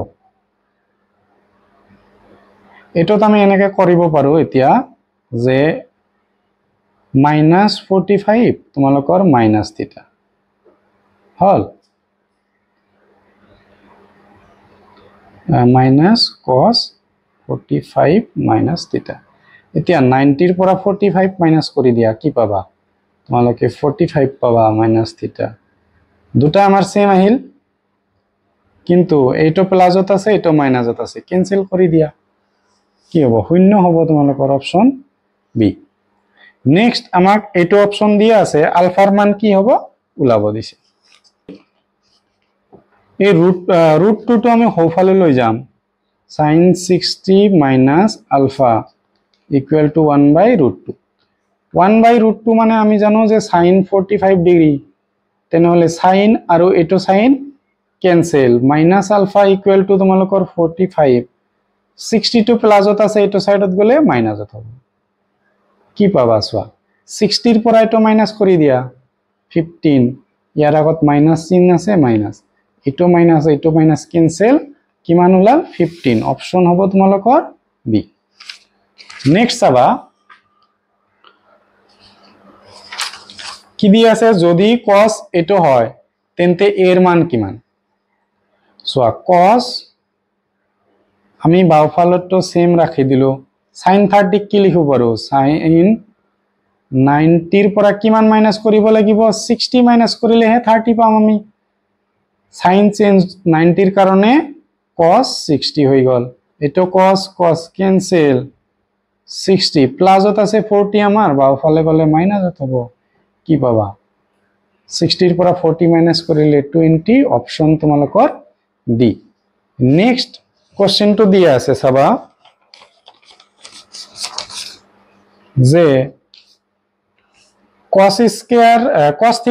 এটোত আমি এনেকে কৰিব পাৰো এতিয়া যে -45 তোমালোকৰ -θ হল -cos 45 - θ এতিয়া 90 ৰ পৰা 45 মাইনাস কৰি দিয়া কি পাবা তোমালোকে 45 পাবা -θ দুটা আমাৰ সেম আহিল কিন্তু এইটো প্লাসত আছে এইটো মাইনাসত আছে ক্যান্সেল কৰি দিয়া কি হ'ব শূন্য হ'ব তোমালোকৰ অপচন বি নেক্সট আমাক এইটো অপচন দিয়া আছে আলফাৰ মান কি হ'ব উলাব দিছে এই ৰুট 2 টো আমি হৌফালে লৈ যাম sin 60 minus alpha equal to 1 by root 2 1 by root 2 মানে আমি জানো যে sin 45 ডিগ্ৰী তেনেহলে sin আৰু এটো sin cancel minus alpha equal to তোমালোকৰ 45 62 প্লাসত আছে এটো সাইডত গলে মাইনাসত হবে কি পাবা সোয়া 60 ৰ পৰা এটো মাইনাস কৰি দিয়া 15 ইয়াৰ আগত মাইনাস চিহ্ন আছে মাইনাস এটো মাইনাস ক্যান্সেল কিমান ওলাল 15 অপশন হ'ব তোমালোকৰ বি নেক্সট চাবা কি দি আছে যদি cos এটো হয় তেন্তে এর মান কিমান সোয়া cos আমি বাওফালটো সেম রাখি দিলো sin 30 কি লিখব পাৰো sin 90 ৰ পৰা কিমান মাইনাস কৰিব লাগিব 60 মাইনাস কৰিলে হে 30 পাম আমি sin চেঞ্জ 90 ৰ কাৰণে cos 60 হৈ গল এটো cos ক্যান্সেল 60 প্লাসত আছে 40 আমাৰ বাওফালে গলে মাইনাসত হ'ব কি পাবা 60 ৰ পৰা 40 মাইনাস কৰিলে 20 অপশন তোমালোকৰ ডি নেক্সট কোশ্চেন তো দিয়া আছে সাবা যে cos স্কয়ার cos θ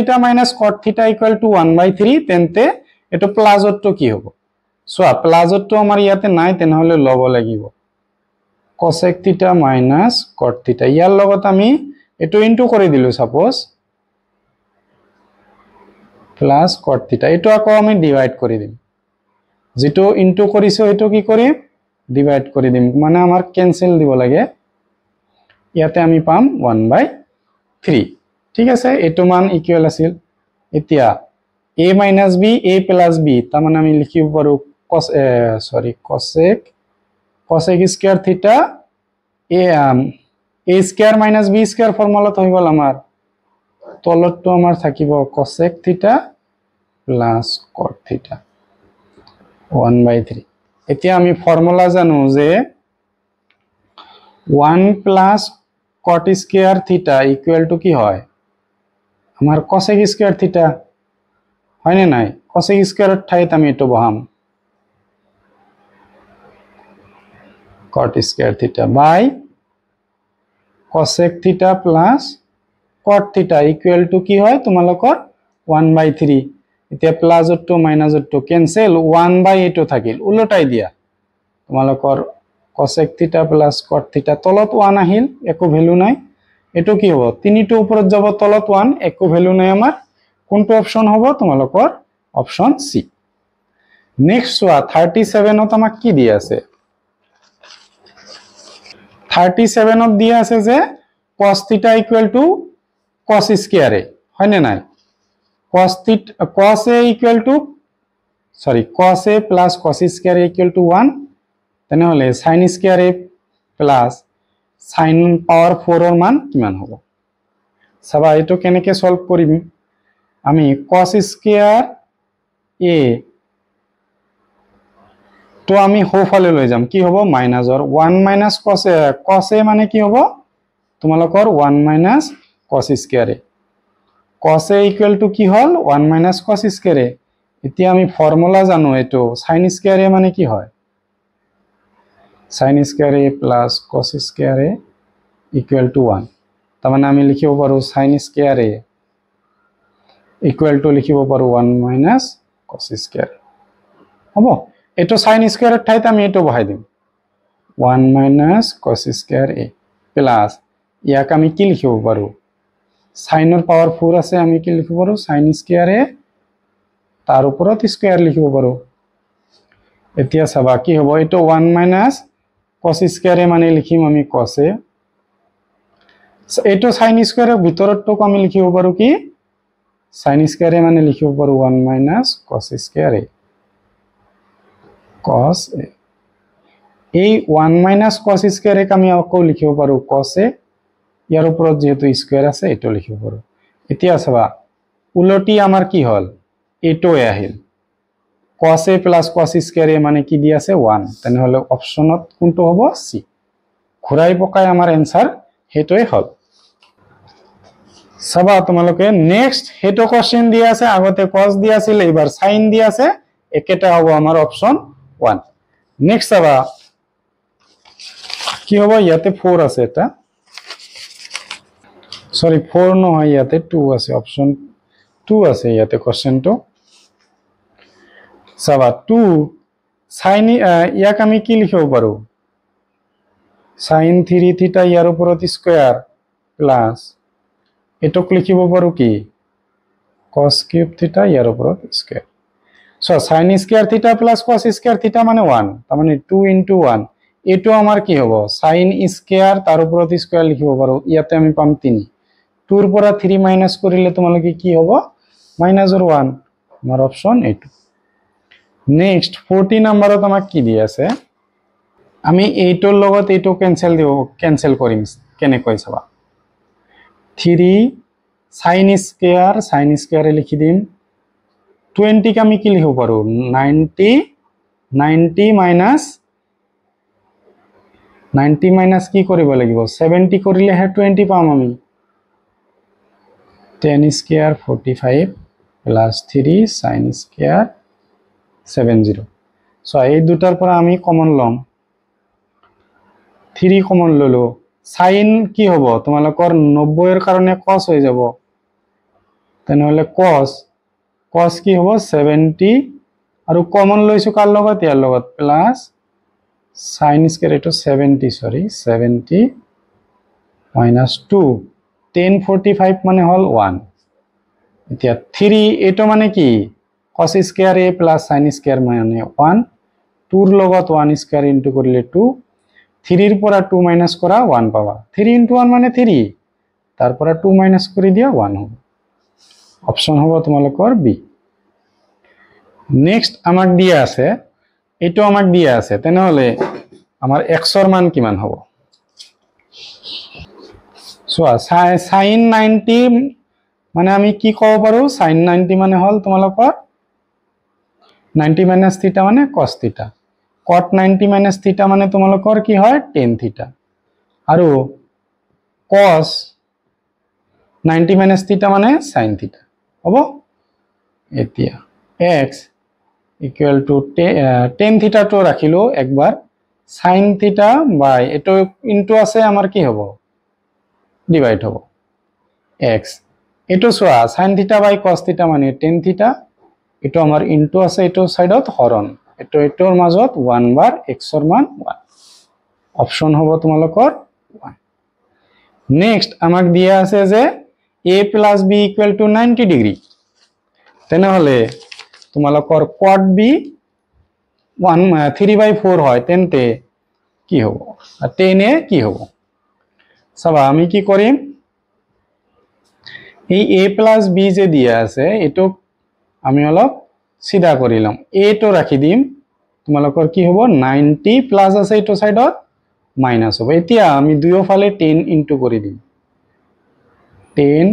- cot θ = 1/3 তেন্তে এটো প্লাসত তো কি হ'ব সোয়া প্লাসত তো আমাৰ ইয়াতে নাই তেনেহলে লব লাগিব cosec θ - cot θ ইয়াৰ লগত আমি এটো ইনটু কৰি দিলো সাপোজ প্লাস cot θ এটো আকৌ আমি ডিভাইড কৰি দিম যেটো ইনটু কৰিছো এটো কি কৰিম ডিভাইড কৰি দিম মানে আমাৰ ক্যান্সেল দিব লাগে ইয়াতে আমি পাম 1/3 ঠিক আছে এটো মান ইকুয়াল আছিল এতিয়া a - b a + b তাৰ মানে আমি লিখিব পাৰো cosec square θ a square - b square ফৰ্মুলাত হৈ গল আমাৰ তলতটো আমাৰ থাকিব cosec θ + cot θ 1/3 এতিয়া আমি ফর্মুলা জানো যে 1 + cot স্কয়ার θ = কি হয় আমাৰ cosec স্কয়ার θ হয় না নাই cosec স্কয়ার ঠাইত আমি এটো বহাম cot স্কয়ার θ বাই cosec θ + cot θ = কি হয় তোমালোকৰ 1/3 এতিয়া প্লাসত তো মাইনাসত তো ক্যান্সেল 1/8 থাকিল উল্টাই দিয়া তোমালোকৰ cosec θ + cot θ তলত 1 আহিল একো ভ্যালু নাই এটো কি হ'ব 3 টো উপৰত যাব তলত 1 একো ভ্যালু নাই আমাৰ কোনটো অপশন হ'ব তোমালোকৰ অপশন সি নেক্সট সোয়া 37 ত আমাক কি দি আছে 37 ত দিয়া আছে যে cos θ = cos স্কয়ার a হয় না নাই cos a plus cos square a = 1 তেনেহলে sin square a plus sin পাওয়ার 4 এর মান কিমান হ'ব সবা এটো কেনেকে সলভ কৰিম আমি cos স্কয়াৰ a তো আমি হৌফালে লৈ যাম কি হ'ব মাইনাসৰ 1 - cos a মানে কি হ'ব তোমালোকৰ 1 - cos square a cos a = কি হল 1 - cos স্কয়ার a এতিয়া আমি ফর্মুলা জানো এটো sin স্কয়ার a মানে কি হয় sin square a plus cos square a = 1 তার মানে আমি লিখিব পাৰো sin স্কয়াৰ a লিখিব পাৰো 1 - cos স্কয়ার হ'ব এটো sin স্কয়ার এর ঠাইতে আমি এটো বহাই দিম 1 minus cos square a plus ইয়াক আমি কি লিখিব পাৰো সাইনৰ পাৱাৰ 4 আছে আমি কি লিখিব পাৰো sin square a তাৰ ওপৰত স্কয়াৰ লিখিব পাৰো এতিয়া চাবা কি হ'ব এটো 1 minus cos square a মানে লিখিম আমি cos a এটো sin square এর ভিতৰটো আমি লিখিব পাৰো কি sin square a মানে লিখিব পাৰো 1 minus cos square a cos a এই 1 minus cos square a আমি আকৌ লিখিব পাৰো cos a ইয়াৰ ওপৰত যেহেতু স্কয়াৰ আছে এটো লিখিব পাৰো এতিয়া চাবা উলটি আমাৰ কি হল এটো আহিল cos a plus cos square a মানে কি দি আছে 1 তেনে হলে অপচনত কোনটো হ'ব সি ঘুৰাই পকাই আমাৰ आंसर হেটোই হল সবা তোমালোকে নেক্সট হেটো কোশ্চেন দি আছে আগতে cos দি আছিল এবাৰ sin দি আছে একেটা হ'ব আমাৰ অপচন 1 নেক্সট সবা কি হ'ব ইয়াতে 4 আছে এটা সরি 4 নহয় ইয়াতে 2 আছে অপশন 2 আছে ইয়াতে কোশ্চেনটো সবা 2 sin ইয়াক আমি কি লিখিব পাৰো sin 3 থিটা ইয়াৰ ওপৰত স্কয়াৰ প্লাস এটক লিখিব পাৰো কি cos কিউব থিটা ইয়াৰ ওপৰত স্কয়াৰ সো sin স্কয়াৰ থিটা প্লাস cos স্কয়াৰ থিটা মানে 1 তাৰ মানে 2 * 1 এটো আমাৰ কি হ'ব sin স্কয়াৰ তাৰ ওপৰত স্কয়াৰ লিখিব পাৰো ইয়াতে আমি পাম 3 2 ৰ পৰা 3 মাইনাস কৰিলে তোমালোকে কি হ'ব -1 আমাৰ অপচন এইটো নেক্সট 40 নম্বৰত আমাক কি দি আছে আমি এইটোৰ লগত এইটো ক্যান্সেল কৰিম কেনে কৈ চাবা 3 sin স্কয়াৰ লিখি দিম 20 ক আমি কি লিখিব পাৰো 90 মাইনাস কি কৰিব লাগিব 70 কৰিলে হে 20 পাম আমি 10 square 45 plus 3 sin square 70 so এই দুটাৰ পৰা আমি কমন লম 3 কমন ললো sin কি হ'ব তোমালোকৰ 90 এৰ কাৰণে cos হৈ যাব তেনহলে cos কি হ'ব 70 আৰু কমন লৈছো কাৰ লগত ইয়াৰ লগত প্লাস sin square এটো 70 সরি 70 minus 2 1045 মানে হল 1 এতিয়া 3 এটো মানে কি cos square a plus sin square মানে 1 2 ৰ লগত 1 স্কয়াৰ ইনটু কৰিলে 2 3 ৰ পৰা 2 মাইনাস কৰা 1 পাবা 3 * 1 মানে 3 তাৰ পৰা 2 মাইনাস কৰি দিয়া 1 হ'ব অপচন হ'ব তোমালোকৰ বি নেক্সট আমাক দিয়া আছে এটো আমাক দিয়া আছে তেনহলে আমাৰ x ৰ মান কিমান হ'ব সো sin 90 মানে আমি কি কব পাৰো sin 90 মানে হল তোমালোকৰ 90 minus theta মানে cos theta cot 90 minus theta মানে তোমালোকৰ কি হয় tan theta আৰু cos 90 minus theta মানে sin theta হ'ব এতিয়া x equal to tan theta to ৰাখিলো একবাৰ sin theta by এটো ইনটু আছে আমাৰ কি হ'ব ডিভাইড হ'ব x এটো সোয়া sin theta by cos theta মানে tan theta এটো আমাৰ ইনটু আছে এটো সাইডত হৰণ এটোৰ মাজত 1 বাৰ x ৰ মান 1 অপচন হ'ব তোমালোকৰ 1 নেক্সট আমাক দিয়া আছে যে a plus b equal to 90 degree তেনহলে তোমালোকৰ cot b 3/4 হয় তেন্তে কি হ'ব tan a কি হ'ব সবা আমি কি কৰিম এই a plus b যে দিয়া আছে এটো আমি অলপ সিধা কৰিলাম a তো ৰাখি দিম তোমালোকৰ কি হ'ব 90 প্লাস আছে এটো সাইডত মাইনাস হ'ব এতিয়া আমি দুয়ো ফালে 10 ইনটু কৰি দিম 10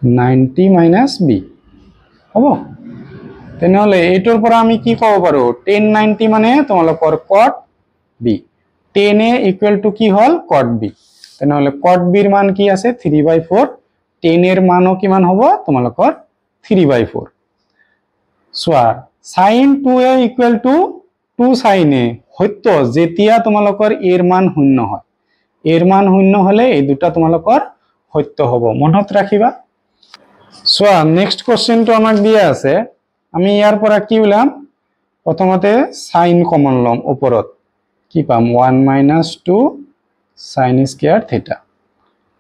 90 minus b হ'ব তেনহলে এটোৰ পৰা আমি কি ক'ব পাৰো 10 90 মানে তোমালোকৰ cot b 10 a equal to কি হল cot b তেনহলে cot b ৰ মান কি আছে 3/4 10 এৰ মানও কিমান হ'ব তোমালোকৰ 3/4 সোয়া sin 2a equal to 2 sin a হয়তো যেতিয়া তোমালোকৰ এৰ মান শূন্য হয় এৰ মান শূন্য হলে এই দুটা তোমালোকৰ সত্য হ'ব মনত ৰাখিবা সোয়া নেক্সট কোশ্চেনটো আমাক দিয়া আছে আমি ইয়াৰ পৰা কি উলাম প্ৰথমতে sin কমন লম ওপৰত কি পাম 1 - 2 sin স্কয়ার থিটা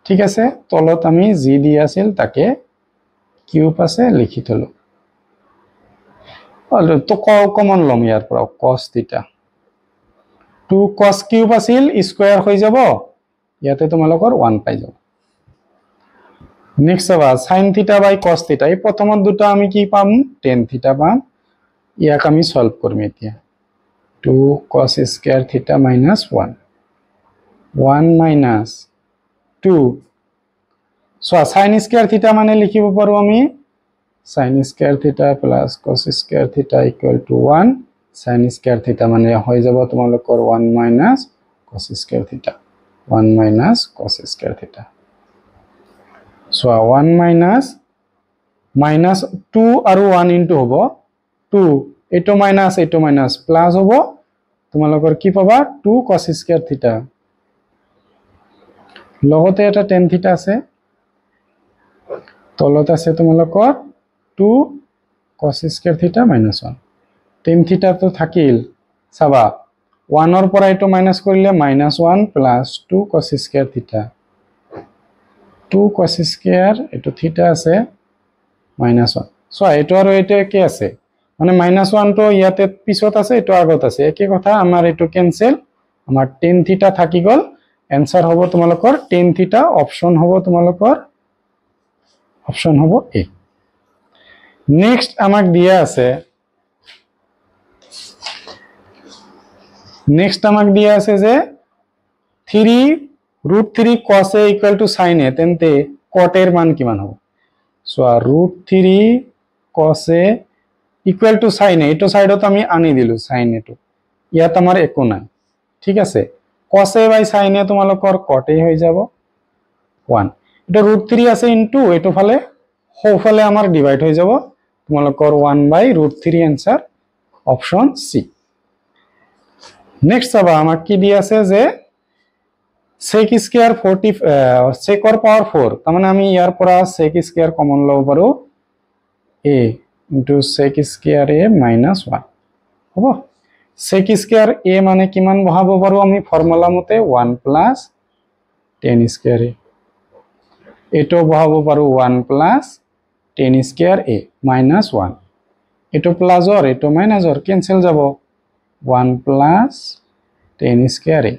ঠিক আছে তলত আমি জি দি আছিল তাকে কিউব আছে লিখি থলো তো কমন লম ইয়াৰ পৰা cos থিটা 2 cos কিউব আছিল স্কয়াৰ হৈ যাব ইয়াতে তোমালোকৰ 1 পাই যাব নেক্সট আবার sin থিটা বাই cos থিটা এই প্রথম দুটো আমি কি পাম tan থিটা পাম ইয়াক আমি সলভ করব এতিয়া 2 cos স্কয়ার থিটা minus 1 1 minus 2 so sin square থিটা মানে লিখিব পাৰো আমি sin square theta plus cos square থিটা equal to 1 sin স্কয়ার থিটা মানে হৈ যাব তোমালোকৰ 1 minus cos স্কয়াৰ থিটা 1 minus cos স্কয়াৰ থিটা so 1 minus 2 আৰু 1 into হবো 2 এটো minus plus হবো তোমালোকৰ কি পাবা 2 cos স্কয়াৰ থিটা লগতে এটা tan থিটা আছে তলত আছে তোমালোকৰ 2 cos স্কয়াৰ থিটা minus 1 tan থিটা তো থাকিল চাবা 1 ৰ পৰা এটো মাইনাস কৰিলে -1 plus 2 cos স্কয়াৰ থিটা 2 cos স্কয়াৰ এটো থিটা আছে -1 সো এটো আৰু এটো কি আছে মানে -1 তো ইয়াতে পিছত আছে এটো আগত আছে একে কথা আমাৰ এটো ক্যান্সেল আমাৰ tan থিটা থাকি গল आंसर হবো তোমালোকৰ tan থিটা অপশন হবো তোমালোকৰ অপশন হবো এ নেক্সট আমাক দিয়া আছে যে 3√3 cos a equal to sin a তেন্তে cot এর মান কিমান হবে so √3 cos a equal to sin a এটো সাইডত আমি আনি দিলু sin a তো ইয়াত আমাৰ একো নাই ঠিক আছে cos a by sin a তোমালোকৰ cot a হৈ যাব 1 এটা √3 আছে ইনটু এটো ফালে হোফালে আমাৰ ডিভাইড হৈ যাব তোমালোকৰ 1/√3 आंसर অপশন সি নেক্সট আবার আমাক কি দিয়া আছে যে sec স্কয়ার 40 sec এর পাওয়ার 4 তার মানে আমি ইয়ার পৰা sec স্কয়াৰ কমন লব পাৰো a sec স্কয়াৰ a -1 হ'ব sec স্কয়াৰ a মানে কিমান বহাব পাৰো আমি ফৰ্মুলা মতে 1 plus tan স্কয়াৰ a এটো বহাব পাৰো 1 plus tan স্কয়ার a -1 এটো প্লাস আর এটো মাইনাস আর ক্যান্সেল যাব 1 plus tan স্কয়ার a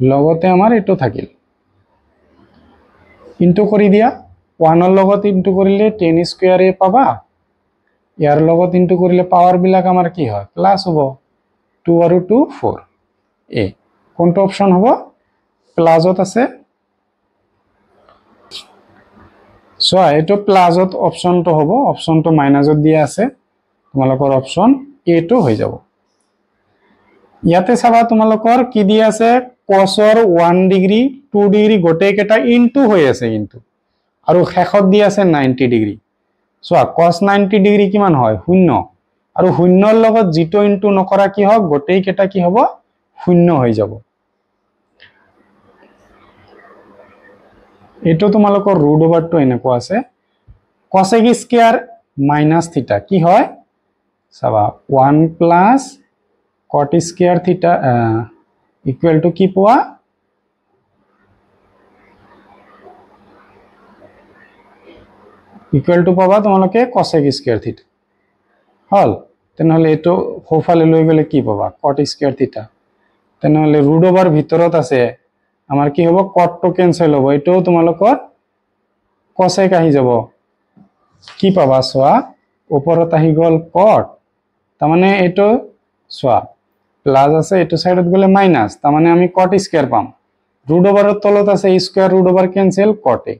লগতে আমাৰ এটো থাকিল ইনটু কৰি দিয়া 1 ৰ লগত ইনটু কৰিলে tan স্কয়াৰ a পাবা ইয়াৰ লগত ইনটু কৰিলে পাৱাৰ বিলাক আমাৰ কি হয় প্লাস হ'ব 2 আৰু 2 4 a কোনটো অপশন হ'ব প্লাসত আছে সো এটো প্লাসত অপশনটো হ'ব অপশনটো মাইনাসত দিয়া আছে তোমালোকৰ অপশন এ টো হৈ যাব ইয়াতে চাবা তোমালোকৰ কি দিয়া আছে cos ৰ 1 ডিগ্ৰী 2 ডিগ্ৰী গোটেই কেটা ইনটু হৈ আছে কিন্তু আৰু শেষত দিয়া আছে 90 ডিগ্ৰী সো cos 90 ডিগ্ৰী কিমান হয় 0 আৰু 0 ৰ লগত জিটো ইনটু নকৰা কি হ'ব গোটেই কেটা কি হ'ব 0 হৈ যাব এটো তোমালোকৰ √/2 এনেকুৱা আছে cosec স্কয়ার মাইনাস থিটা কি হয় চাবা 1 plus cot square theta equal to কি পোৱা ইকুয়াল টু পাবা তোমালোকে cosec স্কয়ার থিটা হল তেনেহলে এটো হোফালে লৈ গলে কি পাবা cot স্কয়ার থিটা তেনেহলে √/, ভিতৰত আছে আমাৰ কি হ'ব cot to cancel হ'ব এটো তোমালোকৰ cosec আহি যাব কি পাবা সোয়া ওপৰত আহি গল cot তাৰ মানে এটো সোয়া প্লাস আছে এটো সাইডত গলে মাইনাস তাৰ মানে আমি cot স্কয়াৰ পাম √/, ৰ তলত আছে স্কয়াৰ √/, ক্যান্সেল cot a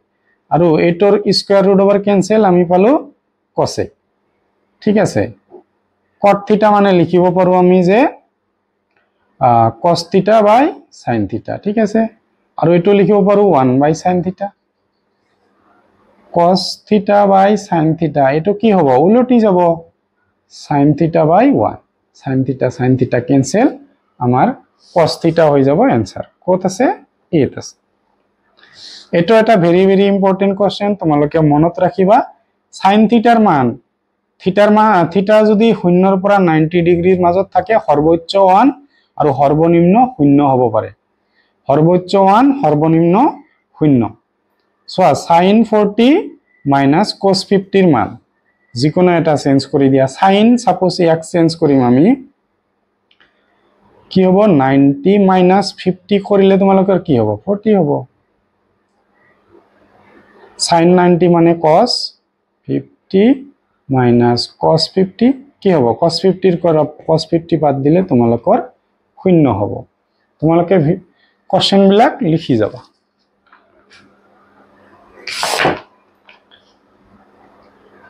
আৰু এটোৰ স্কয়ার √/, ক্যান্সেল আমি পালো cosec ঠিক আছে cot থিটা মানে লিখিব পাৰো আমি যে cos থিটা বাই sin থিটা ঠিক আছে আৰু এটো লিখিব পাৰো 1/sin থিটা cos থিটা বাই sin থিটা এটো কি হ'ব উলটি যাব sin থিটা বাই 1 sin থিটা ক্যান্সেল আমাৰ cos থিটা হৈ যাব आंसर কত আছে এত আছে এটো এটা ভেরি ভেরি ইম্পর্টেন্ট কোশ্চেন তোমালোকে মনত ৰাখিবা sin থিটাৰ মান থিটা যদি 0 ৰ পৰা 90 ডিগ্ৰীৰ মাজত থাকে সৰ্বোচ্চ 1 আৰু সৰ্বনিম্ন 0 হ'ব পাৰে সৰ্বোচ্চ 1 সৰ্বনিম্ন 0 চোৱা sin 40 minus cos 50 ৰ মান যিকোনো এটা চেঞ্জ কৰি দিয়া sin সাপোজ ইয়াক চেঞ্জ কৰিম আমি কি হ'ব 90 minus 50 কৰিলে তোমালোকৰ কি হ'ব 40 হ'ব sin 90 মানে cos 50 minus cos 50 কি হ'ব cos 50 ৰ পৰা cos 50 বাদ দিলে তোমালোকৰ 0 হ'ব তোমালোকে কোৱেশ্চন বিলাক লিখি যাবা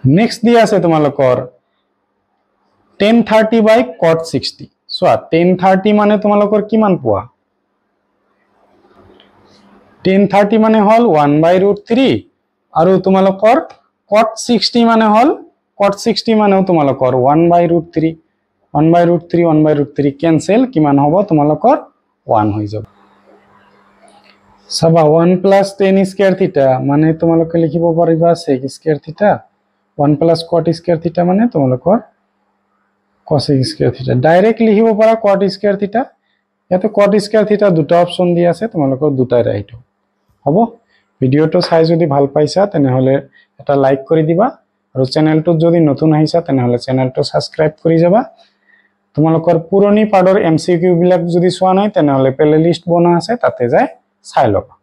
নেক্সট দিয়া আছে তোমালোকৰ tan 30 by cot 60 চোৱা tan 30 মানে তোমালোকৰ কিমান পোৱা tan 30 মানে হল 1/√3 আৰু তোমালোকৰ cot 60 মানে হল cot 60 মানেও তোমালোকৰ 1/√3 1/√3 1/√3 কেনসেল কিমান হ'ব তোমালোকৰ 1 হৈ যাব সবা 1 plus tan square theta মানে তোমালোকে লিখিব পাৰিবা sec square theta 1 plus cot square theta মানে তোমালোকৰ cos square theta ডাইৰেক্ট লিখিব পাৰা cot square theta ইয়াতে cot square theta দুটা অপচন দি আছে তোমালোকৰ দুটাই ৰাইট হ'ব ভিডিওটো চাই যদি ভাল পাইছা তেনেহলে এটা লাইক কৰি দিবা আৰু চেনেলটো যদি নতুন আহিছা তেনেহলে চেনেলটো সাবস্ক্ৰাইব কৰি যাবা তোমালোকৰ পুৰণি পাৰ্টৰ এমসিকিউ বিলাক যদি চোৱা নাই তেনেহলে প্লেলিষ্ট বনা আছে তাতে যাই চাই লবা